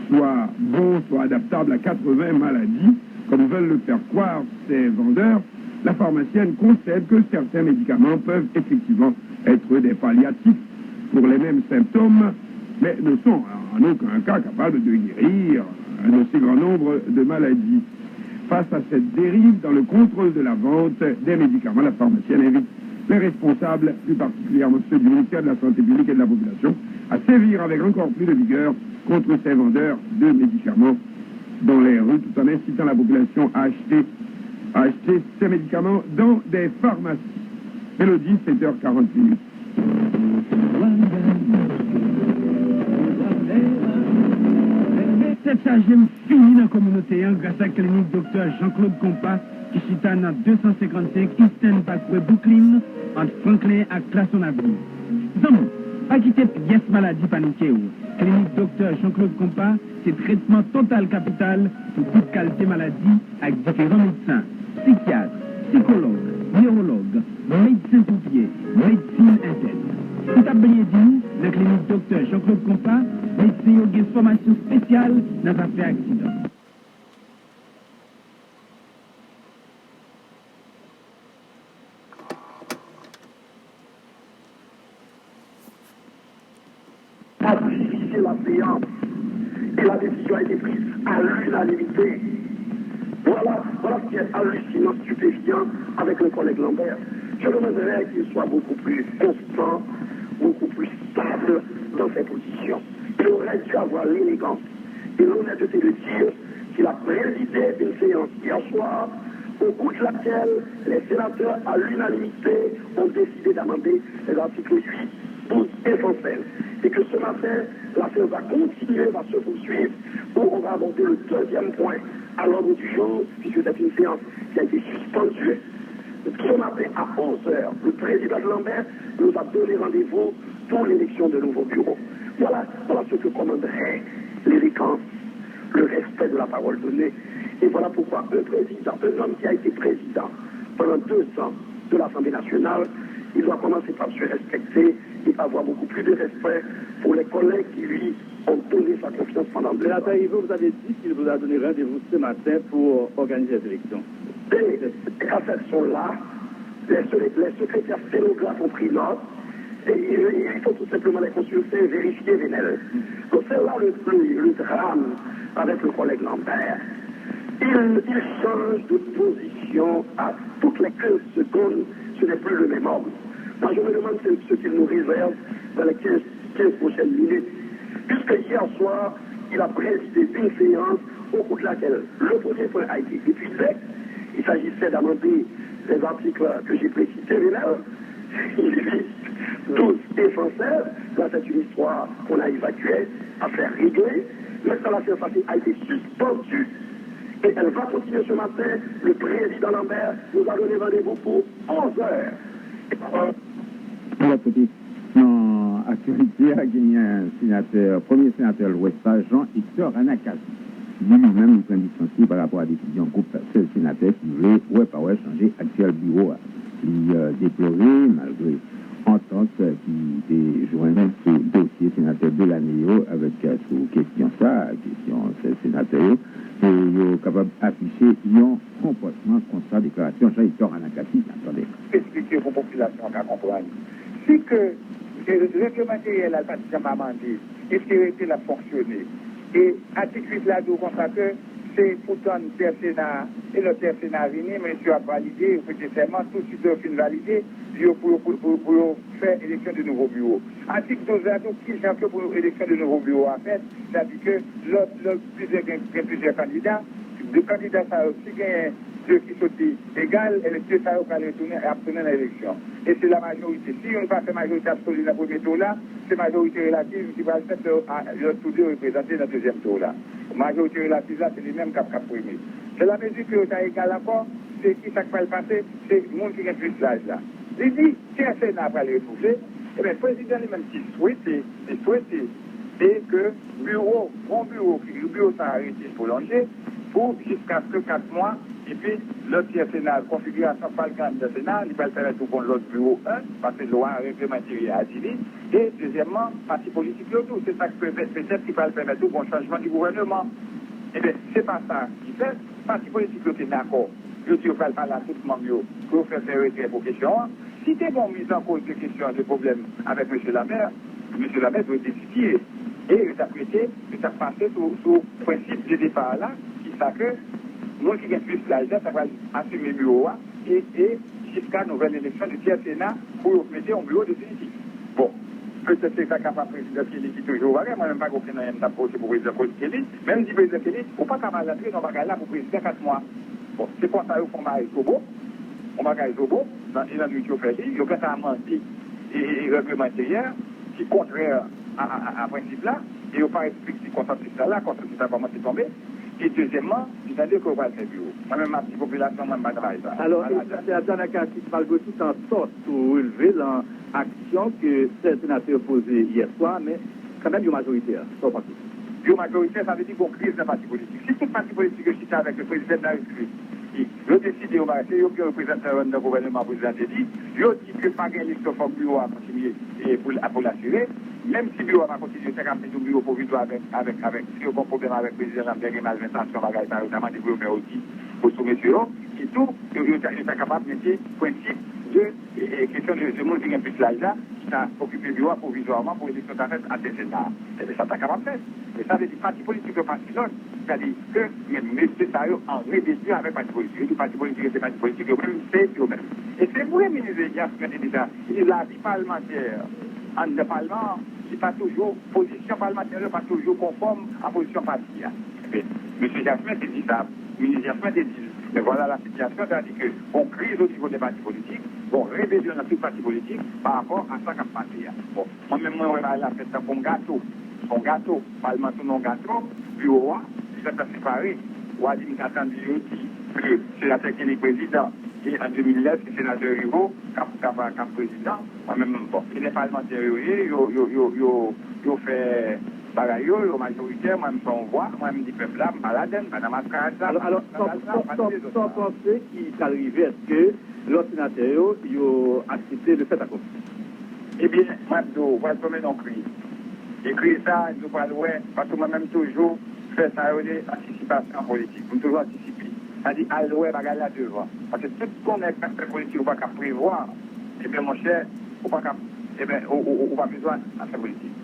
soient bons, soient adaptables à 80 maladies, comme veulent le faire croire ces vendeurs, la pharmacienne concède que certains médicaments peuvent effectivement être des palliatifs pour les mêmes symptômes, mais ne sont en aucun cas capables de guérir un aussi grand nombre de maladies. Face à cette dérive dans le contrôle de la vente des médicaments, la pharmacienne invite les responsables, plus particulièrement ceux du ministère de la Santé publique et de la Population, à sévir avec encore plus de vigueur contre ces vendeurs de médicaments dans les rues, tout en incitant la population à acheter ces médicaments dans des pharmacies. Mélodie, 7h48. Cette sagem fini dans la communauté grâce à la clinique Dr Jean-Claude Compas qui chita dans 255 Eastern Parkway Brooklyn entre Franklin et Classon Avenue. Zam, pas quitter pièce maladie paniquée. Clinique Dr Jean-Claude Compas, c'est traitement total capital pour toute qualité maladie avec différents médecins, psychiatres, psychologues, neurologues, médecins pompiers, médecine interne. Tout a bien dit, la clinique Dr Jean-Claude Compas, médecin a une formation spéciale dans l'affaire accident. A dirigé la séance et la décision a été prise à l'unanimité. Voilà ce qui est hallucinant, stupéfiant avec le collègue Lambert. Je demanderais qu'il soit beaucoup plus constant, beaucoup plus stable dans ses positions. Il aurait dû avoir l'élégance et l'honnêteté de dire qu'il a présidé une séance hier soir au cours de laquelle les sénateurs à l'unanimité ont décidé d'amender les articles 8, 12 et 116. Et que ce matin, la séance va continuer, va se poursuivre, où on va aborder le deuxième point à l'ordre du jour, puisque c'est une séance qui a été suspendue. Ce matin à 11h, le président Lambert nous a donné rendez-vous pour l'élection de nouveaux bureaux. Voilà ce que commanderait l'élégance, le respect de la parole donnée. Et voilà pourquoi un président, un homme qui a été président pendant 2 ans de l'Assemblée nationale, il doit commencer par se respecter et avoir beaucoup plus de respect pour les collègues qui lui ont donné sa confiance pendant 2 ans. Vous avez dit qu'il vous a donné rendez-vous ce matin pour organiser les élections. Et quand elles sont là, les secrétaires sténographes ont pris note et il faut tout simplement les consulter, vérifier les mails. Donc c'est là le drame avec le collègue Lambert. Il change de position à toutes les 15 secondes, ce n'est plus le même homme. Moi je me demande ce qu'il nous réserve dans les 15 prochaines minutes. Puisque hier soir, il a présidé une séance au cours de laquelle le premier point a été épuisé. Il s'agissait d'amender les articles que j'ai précisés, mais là, il vise 12 et 116. Là, c'est une histoire qu'on a évacuée, à faire régler. Maintenant, la séance a été suspendue. Et elle va continuer ce matin. Le président Lambert nous a donné rendez-vous pour 11 heures. Dans l'actualité, il y a un sénateur, premier sénateur de l'Ouest, Jean-Hector Anacasi. Lui-même nous prend licencié par rapport à la décision groupe seul sénateur qui voulait changer actuel bureau. Il déplorait, malgré entente qui est jointe sur le dossier sénateur de l'année avec sous question sénateur, et il est capable d'afficher un comportement constat déclaration Jean-Hector Anacasi. Attendez. Expliquer aux populations qu'à comprendre. Si que le règlement matériel a pas amendé, est-ce qu'il a fonctionné? Et article 8 là, nous constatons que c'est pourtant le Sénat et le Sénat venu, monsieur a validé, nécessairement, tout de suite de validé, pour faire élection de nouveaux bureaux. Article 12 là, donc, qui cherche pour l'élection de nouveaux bureaux à fait, c'est-à-dire que plusieurs candidats, deux candidats, ça aussi gagne deux qui sont égales, et les deux ça va retourner et obtenir l'élection. Et c'est la majorité. Si on ne pas fait majorité absolue dans le premier tour là, c'est majorité relative qui va faire le tour de représenter dans le deuxième tour là. Majorité relative là, c'est les mêmes cap premier. C'est la mesure que ça égal encore, c'est qui ça va le passer, c'est le monde qui a plus l'âge là. Il dit, si un Sénat va le repousser, eh bien, le président lui-même qui souhaitait, et que bon bureau, le bureau ça a arrêté pour l'enlever, pour jusqu'à ce que 4 mois, et puis l'autre Sénat, configuration pas le candidat Sénat, il va le faire tout pour l'autre bureau 1, parce que la loi réglementaire a dit, et deuxièmement, parti politique l'autre, c'est ça que peut-être qui va le permettre tout pour le changement du gouvernement. Eh bien, c'est pas ça qui fait, parti politique l'autre est d'accord. je dis, il faut parler à tout le monde, pour faire ses retraits pour question. Si tu es bon mise en cause de questions, de problèmes avec M. Lambert doit étudier. Et il a prêté, il a passé sous le principe de départ là, qui fait que nous qui avons plus l'argent, ça va assumer le bureau et jusqu'à une nouvelle élection du tiers Sénat pour mettre un bureau définitif. Bon, peut-être que c'est ça capable président Kelly qui toujours va, moi-même pas compris dans l'approche pour président Kelly, même si président Kelly, on ne peut pas capable d'entrer dans le bagage là pour président 4 mois. Bon, c'est pour ça qu'on va aller au beau, on va aller au beau, dans la nuit qui fait, il y a quand ça menti et réglementaire qui est contraire à principe là, et on pas expliquer si consensus là, consensus là, comment c'est tombé. Et deuxièmement, c'est-à-dire qu'on va le faire bureau. Moi-même, ma petite population, moi, je ne travaille pas. Alors, c'est à Tanaka qui malgré tout en sorte pour relever l'action que ces sénateurs posés hier soir, mais quand même, il y a majoritaire. Il y a majoritaire, ça veut dire qu'on crise dans le parti politique. Si tout le parti politique est chita avec le président de la République, il a décidé, il y a un représentant du gouvernement président dit, il a dit que pas gagner le bureau à continuer pour l'assurer. Même si le bureau va continuer, c'est comme si le bureau provisoire avec si on a un problème avec le président Lambert et malversation, notamment des bureaux aussi pour ce monsieur, et tout, il est capable de mettre principe de question de monde qui a plus l'argent, qui a occupé le bureau provisoirement pour l'élection d'affaires à des États. Et ça, c'est capable de faire. Et ça veut dire parti politique de parti l'autre, c'est-à-dire que M. Tayo en rébellion avec parti politique. Le parti politique et les partis politiques, eux-mêmes, c'est eux-mêmes. Et c'est vrai, ministre de l'État, la vie parlementaire, en le Parlement, c'est pas toujours, position parlementaire n'est pas toujours conforme à la position partisane. M. Jasmin te dit ça, le ministre Jasmin te dit, mais voilà la situation, c'est-à-dire qu'on crise au niveau des partis politiques, on rébellion dans tous les partis politiques par rapport à ça qu'a passé. Bon, moi-même, moi, on va aller faire ça comme gâteau. Son gâteau, parlementaire non gâteau, bureau, ça s'est séparé. Ou a dit, il attendu que c'est la technique président. Et en 2009, c'est le sénateur Rivo comme président. Moi-même, bon, il est parlementaire, il fait pareil, il majoritaire, moi-même, son voix, moi-même, dit peuple là, malade, madame Ascarada. Alors, sans penser qu'il est arrivé, est-ce que l'autre sénateur, il a accepté de faire accompli? Eh bien, moi, je vais tomber dans le cri. Écrit ça, je ne pas loin, parce que moi-même, toujours, fait ça, l'anticipation politique. Vous toujours anticiper. C'est-à-dire, allouer bagage là devant. Parce que tout ce qu'on est fait politique, on ne peut pas prévoir. Eh bien, mon cher, on va besoin de faire politique.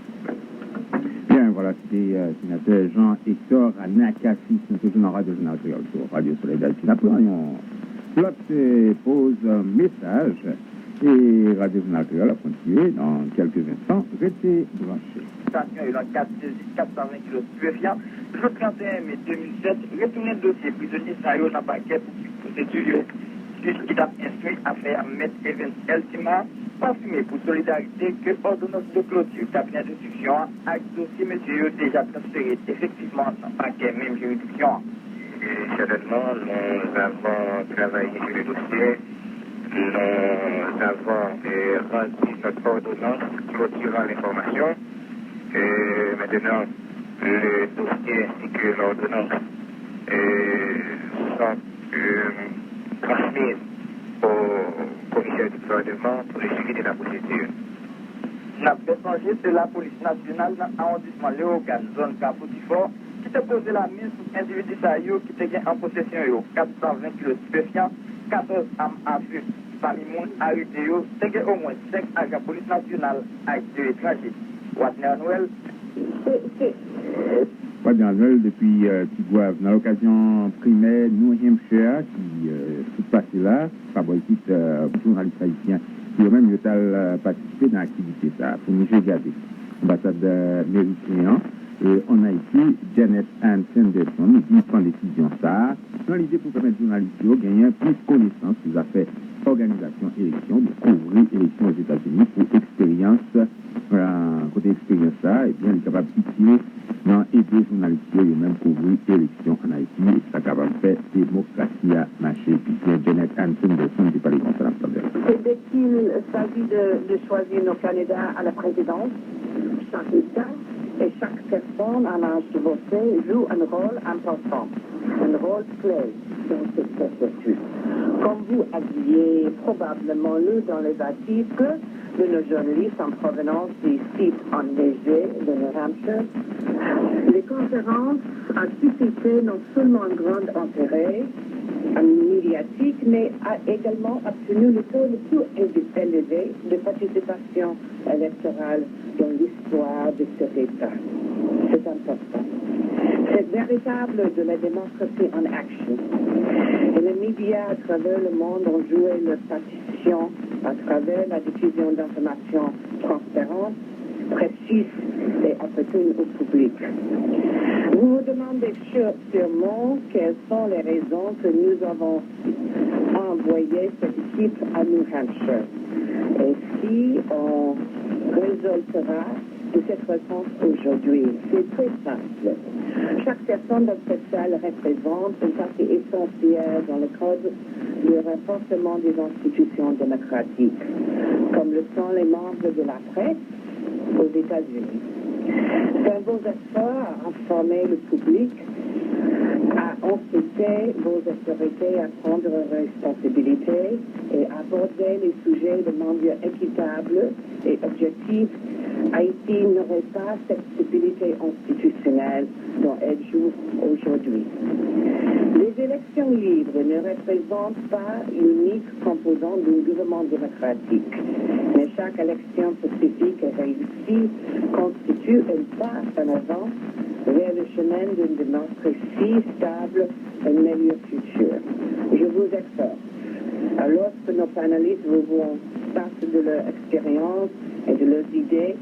Bien, voilà, c'était sénateur Jean-Hector Anakassis, toujours dans Radio Journal Créole sur Radio Soleil d'Haïti. Après, on pose un message et Radio Journal Créole a continué dans quelques instants. Restez branchés. Il y a 420 kg stupéfiants. Le 31 mai 2007, retourné le dossier prisonnier Sayo dans le paquet pour procédure qui a instruit à faire mettre Evans Eltima confirmé pour solidarité que ordonnance de clôture cabinet d'instruction avec dossier monsieur déjà transféré effectivement dans le paquet même juridiction. Certainement, nous avons travaillé sur le dossier. Nous avons rendu notre ordonnance clôturant l'information. Maintenant, le dossier ainsi que l'ordonnance sont transmis au commissaire du gouvernement pour le suivi de la procédure. Nous avons changé de la police nationale dans l'arrondissement Léogan, zone Capoutifort, qui te posé la mise sur individu qui était en possession 420 kg stupéfiants, 14 armes à feu. Parmi les arrêtés, il y a au moins 5 agents police nationale avec 2 étrangers. Wagner Noël. Wagner Noël, depuis Tigouave, dans l'occasion primaire New Hampshire, qui se passe là, favorite journaliste haïtien, qui eux-mêmes ont participé dans l'activité, ça, pour nous regarder. Ambassade méritien, en Haïti, Janet Ann Sanderson, qui prend décision ça, dans l'idée pour permettre aux journalistes de gagner plus de connaissances sur les affaires organisation élection, de couvrir élection aux États-Unis pour expérience, côté expérience ça, et bien, il est capable d'utiliser dans aider les journalistes eux-mêmes couvrir élection en Haïti, et ça capable de faire démocratie à marcher, puis Janet Ann Sanderson, qui parle comme ça. Et dès qu'il s'agit de choisir nos candidats à la présidence, chaque État et chaque personne à l'âge de voter joue un rôle important, un rôle clé dans ce processus. Comme vous aviez probablement lu dans les articles de nos journalistes en provenance du site enneigé de New Hampshire, les conférences ont suscité non seulement un grand intérêt, médiatique, mais a également obtenu le taux le plus élevé de participation électorale dans l'histoire de cet État. C'est important. C'est véritable de la démocratie en action. Et les médias à travers le monde ont joué leur partition à travers la diffusion d'informations transparentes, précises et opportunes au public. Vous vous demandez sûrement quelles sont les raisons que nous avons envoyé cette équipe à New Hampshire et si on résultera de cette réponse aujourd'hui. C'est très simple. Chaque personne dans cette salle représente une partie essentielle dans le cadre du renforcement des institutions démocratiques, comme le sont les membres de la presse aux États-Unis. Dans vos efforts à informer le public, à inciter vos autorités à prendre leurs responsabilités et aborder les sujets de manière équitable et objective, Haïti n'aurait pas cette stabilité institutionnelle dont elle joue aujourd'hui. Les élections libres ne représentent pas l'unique composant d'un gouvernement démocratique, mais chaque élection pacifique et réussie constitue un pas en avant vers le chemin d'une démocratie stable et un meilleur futur. Je vous exhorte, alors que nos panélistes vous font part de leur expérience et de leurs idées,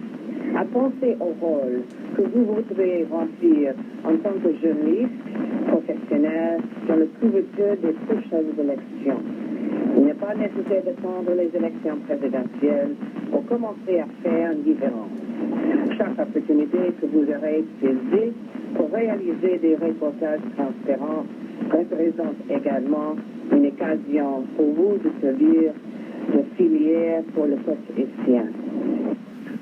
à penser au rôle que vous voudrez remplir en tant que journaliste professionnel dans le couverture des prochaines élections. Il n'est pas nécessaire d'attendre les élections présidentielles pour commencer à faire une différence. Chaque opportunité que vous aurez saisie pour réaliser des reportages transparents représente également une occasion pour vous de servir de filière pour le peuple haïtien.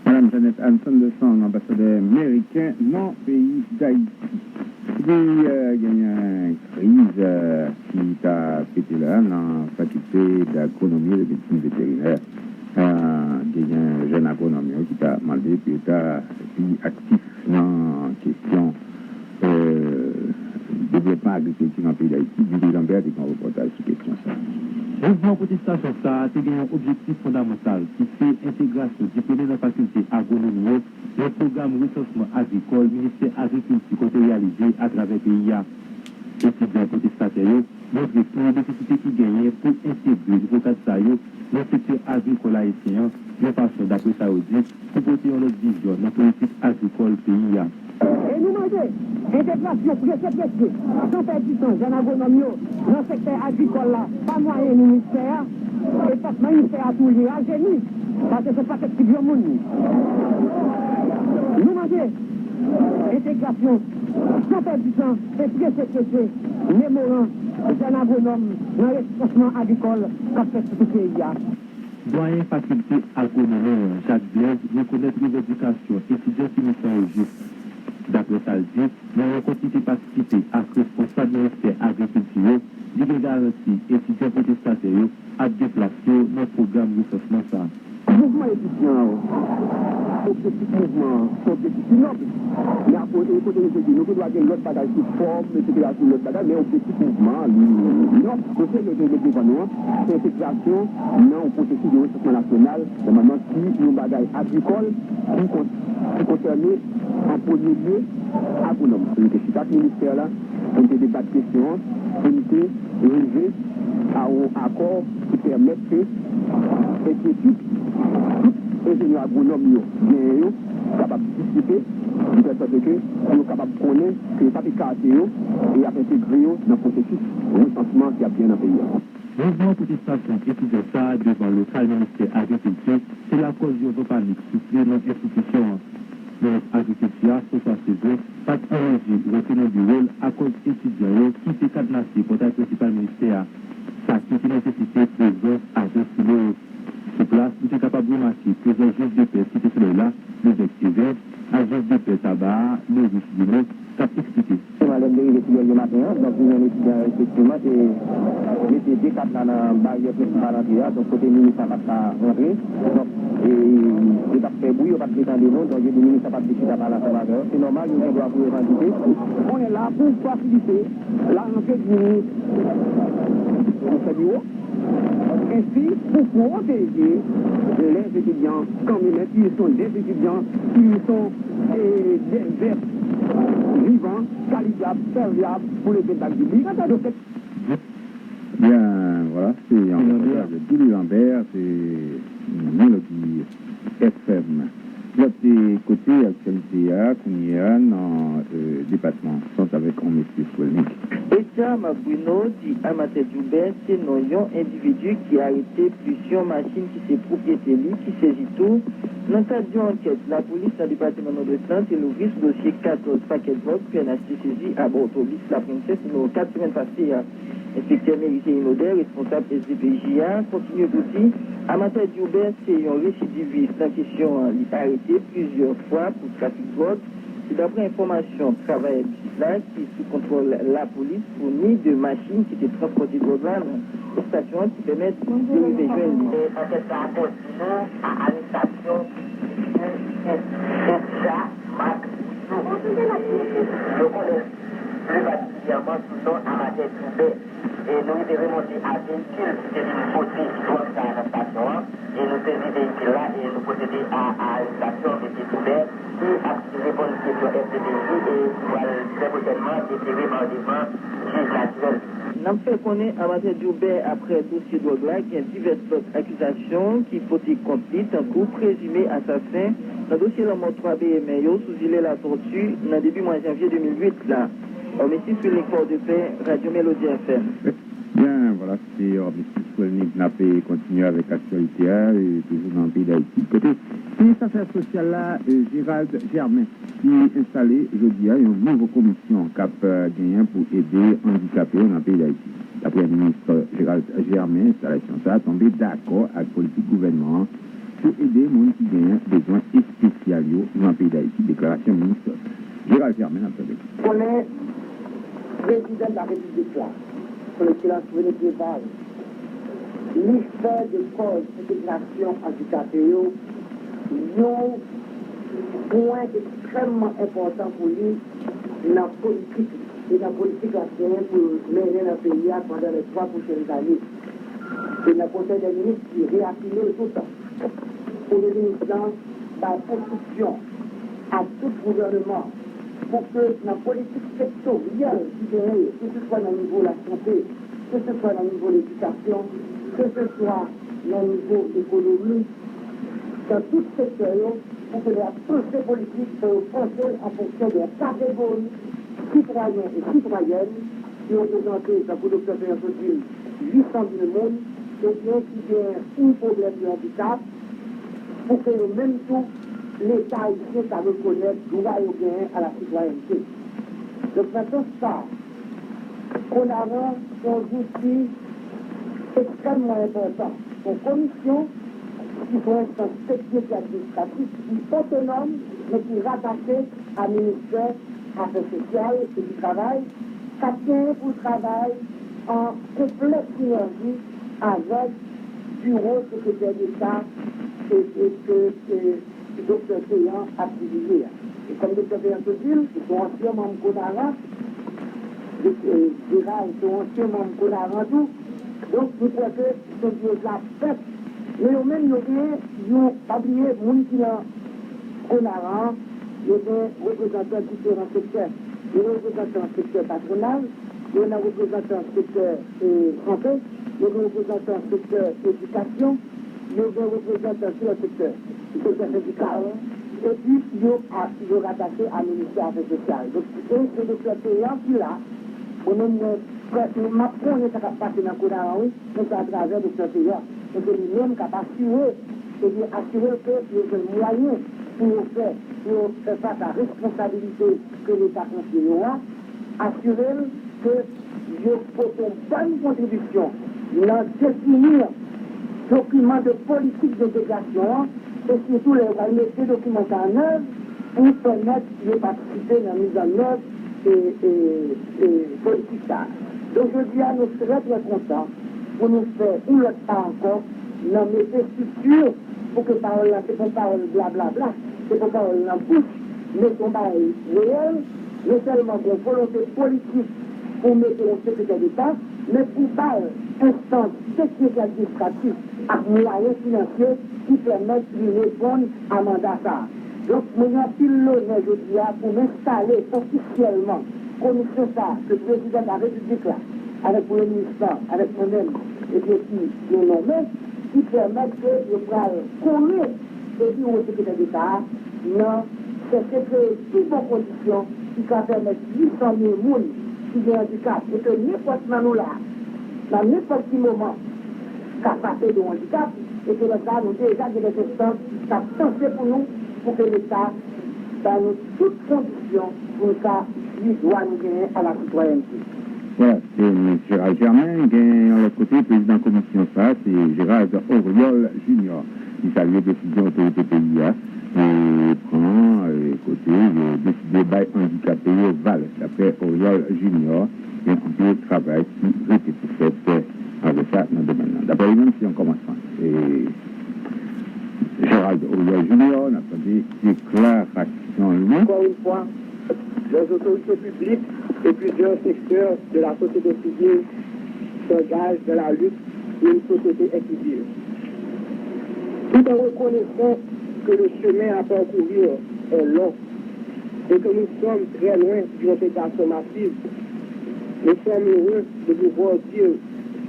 Madame Jeannette Hanson, de son ambassadeur américain dans le pays d'Haïti. Il y a une crise qui a pété là dans la faculté d'agronomie et de médecine vétérinaire. Il y a un jeune agronome qui a demandé puis il a actif dans la question développement agriculture dans le pays d'Haïti. Didier Lambert a un reportage sur la question ça. Le mouvement protestation ça a un objectif fondamental qui fait intégration diplômée dans la faculté agronomie, le programme recensement agricole, ministère agriculture côté réalisé à travers le pays. Étudiants protestataires montrent pour les difficultés qui gagnent pour intégrer le vocabulaire dans le secteur agricole haïtien de façon d'après ça dit pour porter notre vision dans la politique agricole pays. Et nous mangeons intégration pressée, sans perdre du temps, j'en agronomie dans le secteur agricole là, pas moyen ministère, et pas ministère à tout lier, à génie, parce que c'est pas ce qui vient au monde. Nous mangeons intégration, sans perdre du temps, et pressée, mémorant, j'en agronome dans le recensement agricole, qu'a fait tout ce pays. Doyen faculté agronomie Jacques Blaise reconnaît l'éducation étudiants qui nous sont juste. D'après ça, nous avons continué de participer à ce responsable ministère agriculture, il garantit étudiants protestataires à déplacer dans le programme de recensement ça. Mouvement étudiant, objectif mouvement, objectif noble. Mais à côté de nous, nous doit avoir l'autre bagage qui forme, l'autre bagage, mais objectif mouvement, non, côté le gouvernement, c'est l'intégration dans le processus de recensement national, de maintenant qui nous bagage agricole, qui concerne en premier lieu agronome. C'est chaque ministère là, on a des débats de questions, pour nous arriver à un accord qui permet que l'inquiétude, tout ingénieur agronome bien capable de participer, de sorte que nous sommes capables de connaître que les papiers et à intégrer dans le processus de recensement qui a bien dans le pays. Le mouvement protestation étudiant ça devant le local ministère agriculture, c'est la cause de panique soufflée dans l'institution. Notre agriculture, social saison, pas d'énergie, retenue du rôle à cause étudiants qui s'est cadenassé pour le principal ministère. Ça qui est nécessité présence à gestion sur place, nous sommes capables de remarquer que les agents de paix qui étaient là, les activistes, agents de paix tabac, les riches du monde, ça peut expliquer. Madame de l'étudiant le matin, donc nous avons étudiant effectivement, c'est des cadres dans la barrière principale, donc côté ministre, ça va pas rentrer. Et il a fait bouillir parce que dans les noms, donc il y a des ministres qui ont décidé par la saveur. C'est normal, nous doit vous revendiquer. On est là pour faciliter l'entrée du ministre on fait bureau. Ainsi, pour protéger les étudiants, quand même, ils sont des étudiants, ils sont des êtres vivants, qualifiables, serviables pour le débat public. Bien, voilà, c'est en de Julie Lambert, c'est Mélodie FM. L'autre côté, actualité, qu'on y a dans le département, sont avec un monsieur Swelnik. Etia Mabouino dit Amateur Djoubert, c'est un individu qui a arrêté plusieurs machines qui s'est propriété lui, qui saisit tout. Dans le cadre d'une enquête, la police dans le département de Sainte et l'ouvrit ce dossier 14 paquets de votes, PNHC saisi à Bortobis, la princesse, nos 4 semaines passées. Inspecteur mérité Inodé, responsable SDPJA, continue d'outils. Amateur Djoubert, c'est un récidiviste. La question, il a arrêté plusieurs fois pour trafic de drogue. C'est d'après information, travail là qui sous contrôle la police fournit de machines qui étaient transportées de drogue aux stations qui permettent de lever jeunes. Enquête ça continue à l'arrestation de Etia Mabouino. Je connais plus particulièrement sous nom Amateur Djoubert. Et nous devons remonter à véhicule qui était une côté qui doit être à la station. Et nous saisissons véhicule là et nous procédons à une station de Djoubert qui a répondu à question FDPJ et va très prochainement déterrer par devant juge naturel. Nous avons fait connaître Amateur Djoubert après le dossier de drogue qui a diverses autres accusations qui faut y compter un coup présumé assassin. Dans le dossier de la mort 3B sous gilet la tortue dans le début mois de janvier 2008 là. Monsieur Swelnik Fort de Paix, Radio Mélodie FM. Bien, voilà, c'est Monsieur Swelnik Nappé continue avec l'actualité et toujours dans le pays d'Haïti. Côté ministre des Affaires sociales là, Gérald Germain, qui est installé jeudi à une nouvelle commission cap gagnant pour aider handicapés dans le pays d'Haïti. D'après le ministre Gérald Germain, l'installation ça a tombé d'accord avec la politique gouvernement pour aider les gens qui gagnent besoins spéciaux dans le pays d'Haïti. Déclaration ministre Gérald Germain, après. Président de la République là, sur lequel on se prépare, l'effet de cause d'intégration handicapée, un point extrêmement important pour lui dans la politique et dans la politique ancienne pour mener le pays pendant les 3 prochaines années. C'est le Conseil des ministres qui réaffirme tout ça. Pour le ministre, par instruction à tout gouvernement, pour que la politique sectorielle qui est, que ce soit dans le niveau de la santé, que ce soit dans le niveau de l'éducation, que ce soit dans le niveau de l'économie, dans tout secteur, pour que la pensée politique soit pensée en fonction des catégories citoyennes et citoyennes qui ont présenté, dans le docteur Pérensotil, 800 000 monde, et bien qui ont un problème de handicap, pour que le même tout, l'État ici, ça reconnaît droit et bien à la citoyenneté. Donc maintenant, ça, qu'on a un outil extrêmement important. Une commission qui sont une instance technique et administrative qui est autonome, mais qui est rattachée à la ministère des Affaires sociales et du Travail, qui tient pour le travail en complète synergie avec le bureau secrétaire d'État et le docteur Péan a publié. Et comme le docteur Péan se dit, ils sont anciens membres Konara, ils sont anciens membres Konara tout. Donc, nous croyons que c'est Dieu la fête. Mais au même moment, ils ont oublié les gens qui sont Konara, ils ont représenté différents secteurs. Ils ont représenté un secteur patronal, ils ont représenté un secteur santé, ils ont représenté un secteur éducation, ils ont représenté un secteur syndical, et puis ils ont rattaché à le ministère des Affaires sociales. Donc, c'est le docteur Péan qui là, on m'apprend ce qui va passer dans le Konara, mais c'est à travers le docteur Péan. Et c'est lui-même qui a assuré, assurer que les moyens pour faire face à la responsabilité que l'État confie assurer que je faut une bonne contribution dans définir documents de politique d'intégration et surtout les documents en œuvre pour permettre de participer dans la mise en œuvre et politique. Donc je dis à nous très très contents pour nous faire une autre pas encore dans mes structures pour que parole c'est pas parole blablabla, c'est pas parole en bouche, mais qu'on parle réel, non seulement pour volonté politique pour mettre au secrétaire d'État, mais pour parler instance technique administrative avec moyens financiers qui permettent de répondre à mandat ça. Donc, moi, j'ai l'honneur de dire pour m'installer officiellement commission ça, que le président de la République là, avec le ministre, avec moi-même, et puis nous nommons, qui permettent que je puisse courir et puis au secrétaire d'État, non, c'est créer toutes bonnes conditions qui permettent 800 000 personnes qui ont un handicap et que n'importe où là, dans n'importe quel moment, capacité de handicap, et que l'État nous déjà des instances qui ont pensé pour nous, pour que l'État, dans toutes conditions, pour ça, lui doit nous gagner à la citoyenneté. Voilà, c'est M. Gérald Germain, qui est à l'autre côté, président de la commission ça, c'est Gérald Auriol Junior, qui salue les décisions de l'autorité PIA et prend côté décider by handicapé Val, d'après Auriol Junior, et un peu de travail qui a été fait avec ça dans le domaine. D'après lui-même, si on commence et Gérald Auriol Junior, on a fait des déclarations. Encore une fois, les autorités publiques et plusieurs secteurs de la société civile s'engagent dans la lutte pour une société inclusive. Tout en reconnaissant que le chemin à parcourir est long et que nous sommes très loin d'une intégration massive, nous sommes heureux de pouvoir dire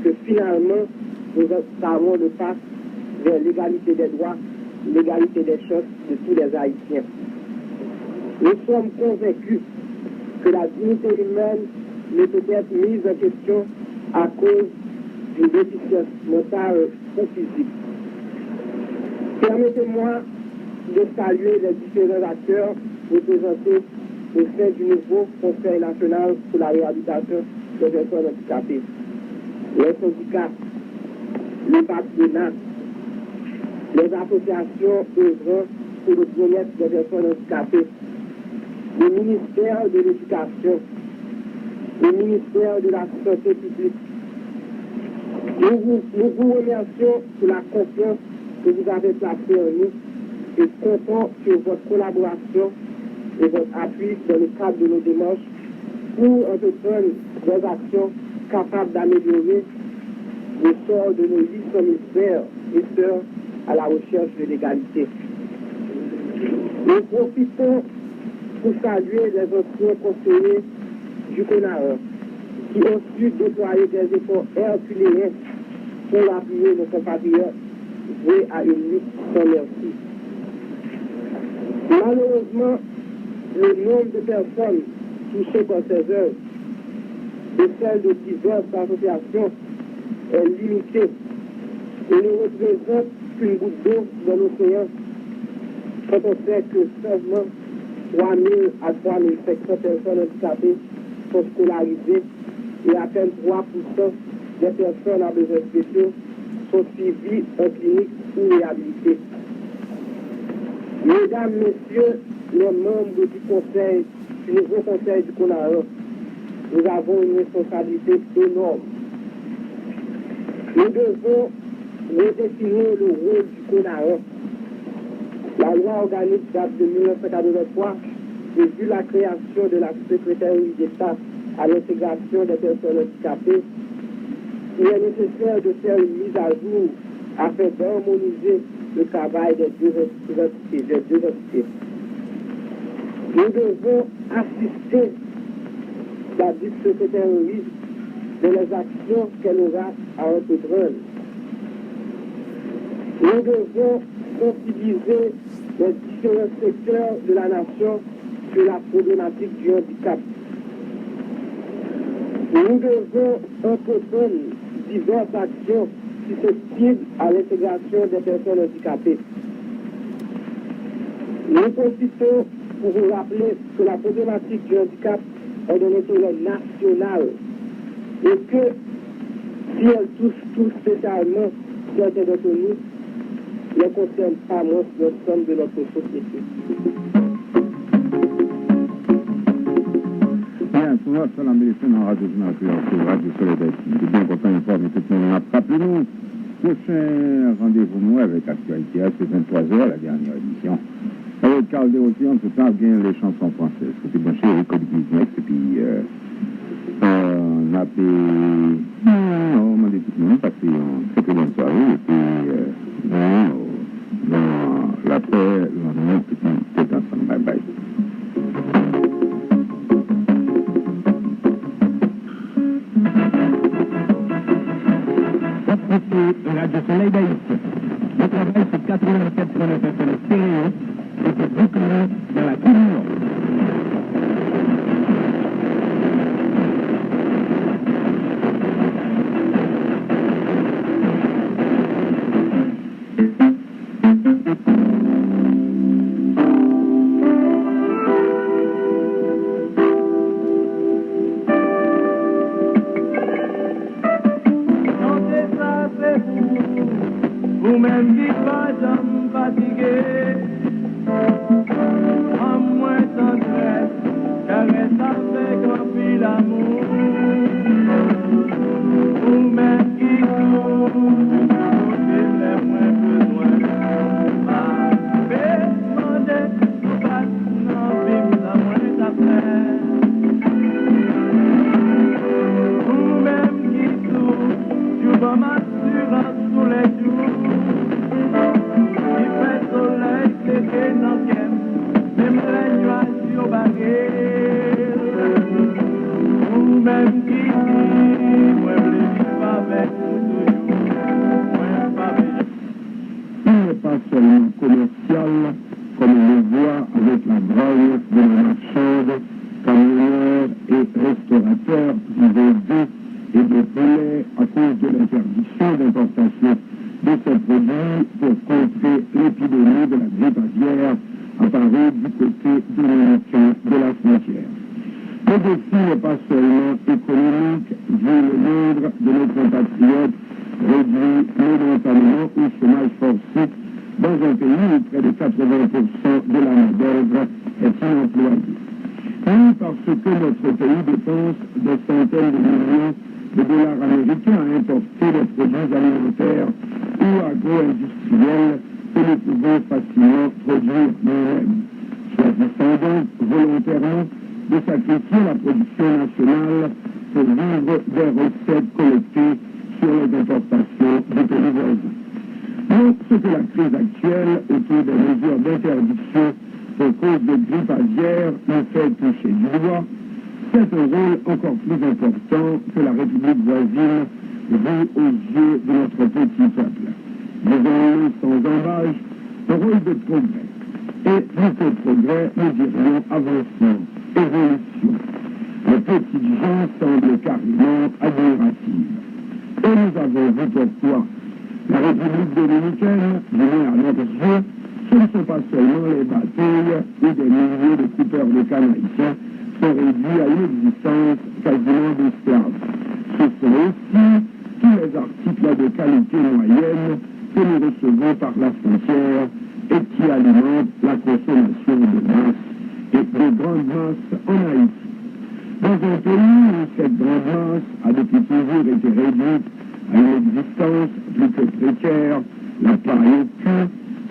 que finalement nous avons le pas vers l'égalité des droits, l'égalité des chances de tous les Haïtiens. Nous sommes convaincus que la dignité humaine ne peut être mise en question à cause d'une déficience mentale ou physique. Permettez-moi de saluer les différents acteurs représentés au sein du nouveau Conseil national pour la réhabilitation des personnes handicapées. Les syndicats, les patronats, les associations œuvrant pour le bien-être des personnes handicapées, le ministère de l'Éducation, le ministère de la Santé publique. Nous vous remercions pour la confiance que vous avez placée en nous et comptons sur votre collaboration et votre appui dans le cadre de nos démarches pour entreprendre des actions capables d'améliorer le sort de nos 800 000 frères et sœurs à la recherche de l'égalité. Nous profitons pour saluer les anciens conseillers du CONARE qui ont su déployer des efforts herculéens pour appuyer nos compatriotes voués à une lutte sans merci. Malheureusement, le nombre de personnes touchées par ces œuvres et celles de diverses associations est limité et ne représente qu'une goutte d'eau dans l'océan quand on sait que seulement 3 000 à 3 500 personnes handicapées sont scolarisées et à peine 3% des personnes à besoins spéciaux sont suivies en clinique ou réhabilitées. Mesdames, Messieurs, les membres du conseil, du nouveau conseil du CONARE, nous avons une responsabilité énorme. Nous devons redéfinir le rôle du CONARE. La loi organique date de 1983 et vu la création de la secrétaire d'État à l'intégration des personnes handicapées, il est nécessaire de faire une mise à jour afin d'harmoniser le travail des deux entités. Nous devons assister la dite secrétaire dans les actions qu'elle aura à entreprendre. Nous devons sensibiliser les différents secteurs de la nation sur la problématique du handicap. Nous devons entreprendre diverses actions susceptibles à l'intégration des personnes handicapées. Nous profitons pour vous rappeler que la problématique du handicap est de l'intérêt national et que si elle touche tout spécialement certains d'entre nous, ne concerne pas l'ensemble de notre société. Bien, souvent, sur la médecine en Radio Soleil d'Haïti. Bien content d'informer tout le monde. Rappelez-nous, prochain rendez-vous nous avec Actualité, c'est 23h, la dernière émission. Avec Carl Desrosiers, en tout temps, bien les chansons françaises. C'était bon chez Eric Business, et puis On a fait... Non, on a dit tout le monde, parce que c'est très bonne soirée, et puis, la paix, l'amour, et puis, tout ensemble. Bye bye. C'est Radio Soleil d'Haïti. Je travaille sur 87.9 FM stéréo et c'est Brooklyn dans la Côte Nord. Vous-même qui pas jamais fatigué, en moins tendresse, caresse avec un fil d'amour. Vous-même qui souffre, côté les moins besoin. Demandez, nous passons, vivre la moins d'affaires. Vous-même qui souffre, tu vas m'assurer tous les jours. Même qui dit, moi je ne pas avec Il n'est pas seulement commercial, comme on le voit avec la grogne de la marchande, camionneurs et restaurateurs privés d'œufs et de poulet à cause de l'interdiction d'importation de ces produits pour contrer l'épidémie de la grippe aviaire apparue du côté dominicain de la frontière. Le défi n'est pas seulement économique, vu le nombre de nos compatriotes réduits momentanément au chômage forcé dans un pays où près de 80% de la main-d'œuvre est inemployée. Oui, parce que notre pays dépense des centaines de millions de dollars américains à importer des produits alimentaires ou agro-industriels que nous pouvons facilement produire nous-mêmes. Choisissons donc volontairement de sacrifier la production nationale pour vivre des recettes collectées sur les importations du pays voisin. Donc, ce que la crise actuelle autour des mesures d'interdiction pour cause de grippe aviaire nous fait toucher du doigt, c'est un rôle encore plus important que la République voisine joue aux yeux de notre petit peuple. Disons-le sans embâche, un rôle de progrès. Et plus que progrès, nous dirions avancement, évolution. Les petites gens semblent carrément admiratives. Et nous avons vu pourquoi. La République dominicaine, du moins à notre yeux, ce ne sont pas seulement les batailles où des milliers de coupeurs de canne haïtiens sont réduits à une existence quasiment d'esclaves. Ce sont aussi tous les articles de qualité moyenne que nous recevons par la frontière et qui alimentent la consommation de masse et de grandes masses en Haïti. Dans un pays où cette grande masse a depuis toujours été réduite à une existence plus que précaire, la paille au cul,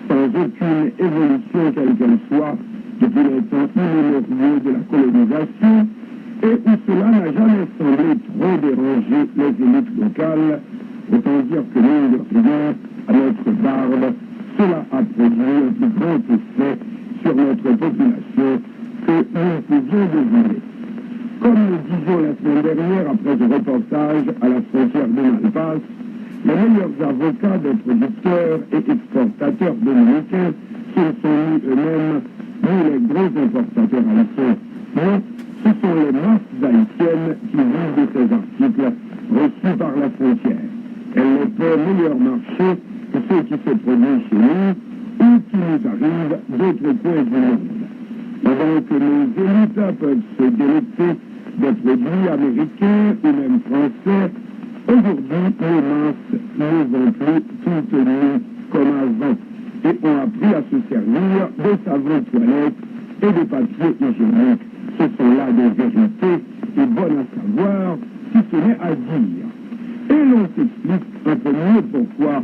sans aucune évolution quelle qu'elle soit, depuis les temps immémoriaux de la colonisation, et où cela n'a jamais semblé trop déranger les élites locales, autant dire que mine de rien, à notre barbe, cela a produit un plus grand effet sur notre population que nous pouvions deviner. Comme nous disions la semaine dernière après un reportage à la frontière de Malpasse, les meilleurs avocats des producteurs et exportateurs dominicains ce ne sont ni eux-mêmes ni les gros importateurs haïtiens. Non, ce sont les masses haïtiennes qui vivent de ces articles reçus par la frontière. Elles ne paient meilleur marché que ceux qui se produisent chez nous ou qui nous arrivent d'autres coins du monde. Pendant que nos élites peuvent se délecter des produits américains ou même français, aujourd'hui, les masses ne vont plus toutes nues comme avant et ont appris à se servir de savon de toilette et de papier hygiénique. Ce sont là des vérités et bonnes à savoir, si ce n'est à dire. Et l'on s'explique un peu mieux pourquoi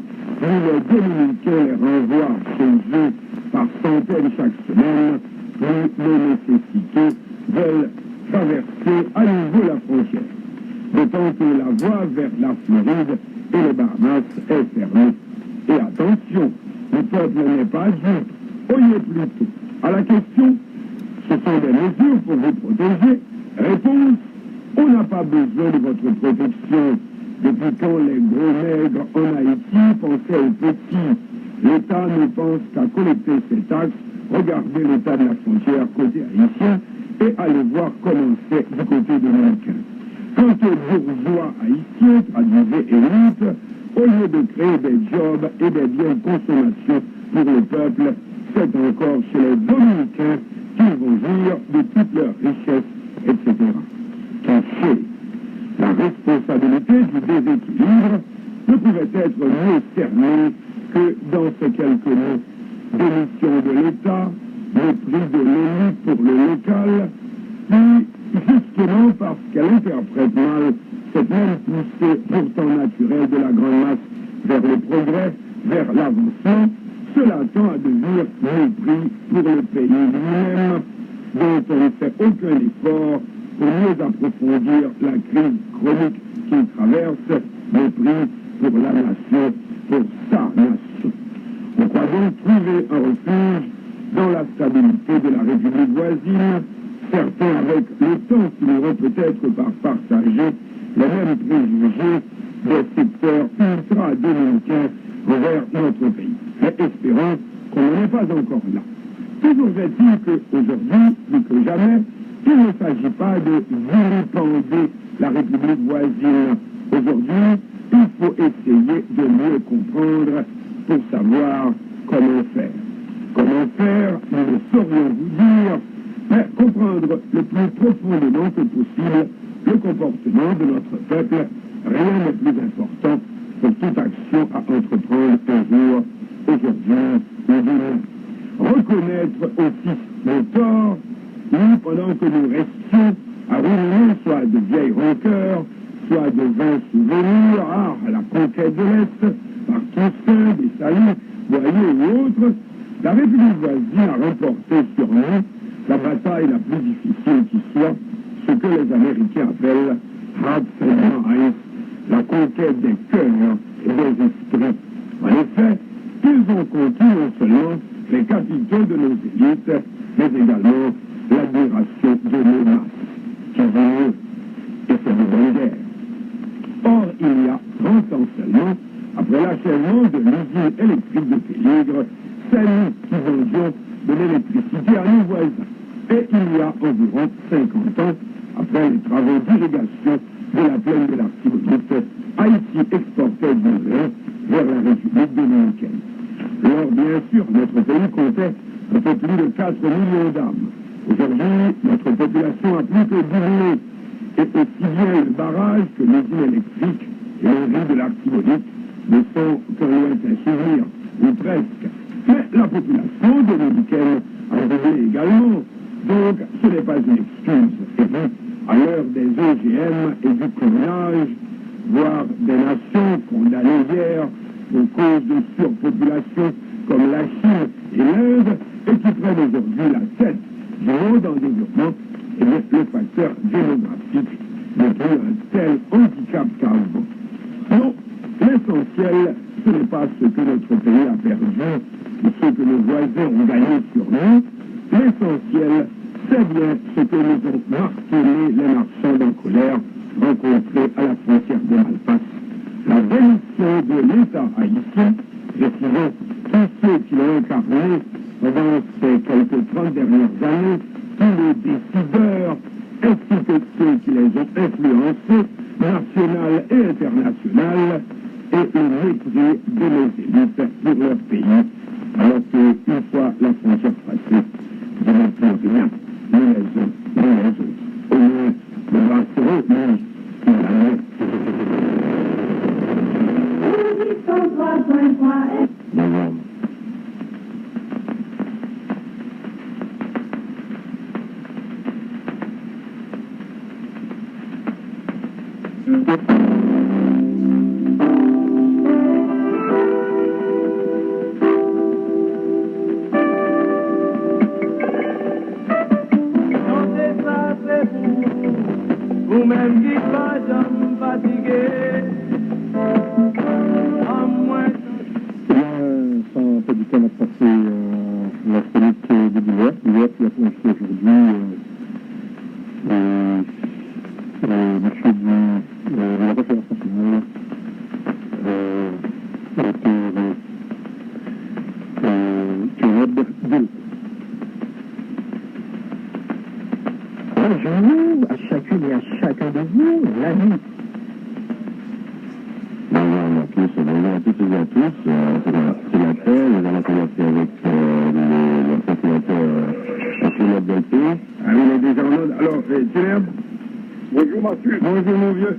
les Dominicains les renvoient chez eux par centaines chaque semaine, puis les nécessités veulent traverser à nouveau la frontière. voie vers la Floride et les Bahamas est fermée. Et attention, le peuple n'est pas dupe. Oyez plutôt à la question, ce sont des mesures pour vous protéger. Réponse, on n'a pas besoin de votre protection. Depuis quand les gros nègres en Haïti pensaient aux petits? L'État ne pense qu'à collecter ses taxes, regarder l'état de la frontière côté haïtien et aller voir comment c'est du côté dominicain. Quant aux bourgeois haïtiens, traduisez élite, au lieu de créer des jobs et des biens de consommation pour le peuple, c'est encore chez les Dominicains qu'ils vont jouir de toutes leurs richesses, etc. Caché. La responsabilité du déséquilibre ne pouvait être mieux cernée que dans ces quelques mots. Démission de l'État, mépris de l'élite pour le local, puis, justement parce qu'elle interprète mal cette même poussée pourtant naturelle de la grande masse vers le progrès, vers l'avancement, cela tend à devenir mépris pour le pays lui-même, dont on ne fait aucun effort pour mieux approfondir la crise chronique qu'il traverse, mépris pour la nation, pour sa nation. On croit donc trouver un refuge dans la stabilité de la République voisine, certains avec le temps finiront peut-être par partager les mêmes préjugés des secteurs ultra-dominicains envers notre pays. Mais espérons qu'on n'en est pas encore là. Toujours est-il qu'aujourd'hui, plus que jamais, il ne s'agit pas de vilipender la République voisine. Aujourd'hui, il faut essayer de mieux comprendre pour savoir comment faire. Comment faire, nous ne saurions vous dire, mais comprendre le plus profondément que possible le comportement de notre peuple, rien n'est plus important pour toute action à entreprendre un jour, aujourd'hui ou demain. Reconnaître aussi nos torts, oui, pendant que nous restions à ruminer soit de vieilles rancœurs, soit de vains souvenirs, à la conquête de l'Est, par Toussaint, des saluts, Boyer ou autres, la République voisine a remporté sur nous la bataille la plus difficile qui soit, ce que les Américains appellent Hearts and Minds, la conquête des cœurs et des esprits. En effet, ils ont conquis non seulement les capitaux de nos élites, mais également l'admiration de nos masses, qui vont et c'est de bonne guerre. Or, il y a 30 ans seulement, après l'achèvement de l'usine électrique de Péligre, c'est nous qui vendions de l'électricité à nos voisins. Et il y a environ 50 ans, après les travaux d'irrigation de la plaine de l'Artibonite, Haïti exportait du grain vers la République dominicaine. Alors, bien sûr, notre pays comptait un peu plus de 4 millions d'âmes. Aujourd'hui, notre population a plus que doublé. Et aussi bien le barrage que l'usine électrique et le riz de l'Artibonite ne sont qu'un lointain souvenir, ou presque. Mais la population dominicaine a doublé également. Donc, ce n'est pas une excuse. Et puis, à l'heure des OGM et du clonage, voire des nations condamnées hier pour cause de surpopulation comme la Chine et l'Inde, et qui prennent aujourd'hui la tête du monde en développement, et bien, le facteur démographique n'est plus un tel handicap qu'avant. Non, l'essentiel, ce n'est pas ce que notre pays a perdu, ou ce que nos voisins ont gagné sur nous. L'essentiel, c'est bien ce que nous ont martelé les marchands en colère rencontrés à la frontière de Malpasse. La démission de l'État haïtien, précisons tous ceux qui l'ont incarné pendant ces quelques 30 dernières années, tous les décideurs, ainsi que ceux qui les ont influencés, national et international, et le mépris de nos élites pour leur pays, alors qu'une fois la frontière passée, ils n'ont plus rien, ni les uns, ni les autres. Au moins, le brassereau, lui, il a rien. Vous-même qui pas jamais fatigué. fatigué. À moins sans pas du temps à passer la chronique de l'hiver. L'hiver qui a plongé aujourd'hui monsieur de la conférence nationale bonjour à chacune et à chacun de vous, l'ami. Bonjour à tous et à tous. C'est la paix. Nous allons commencer avec le procurateur Philippe Delpé. Ah, il est déjà en ordre. Alors, Thierry, Bonjour, monsieur. Bonjour, mon vieux.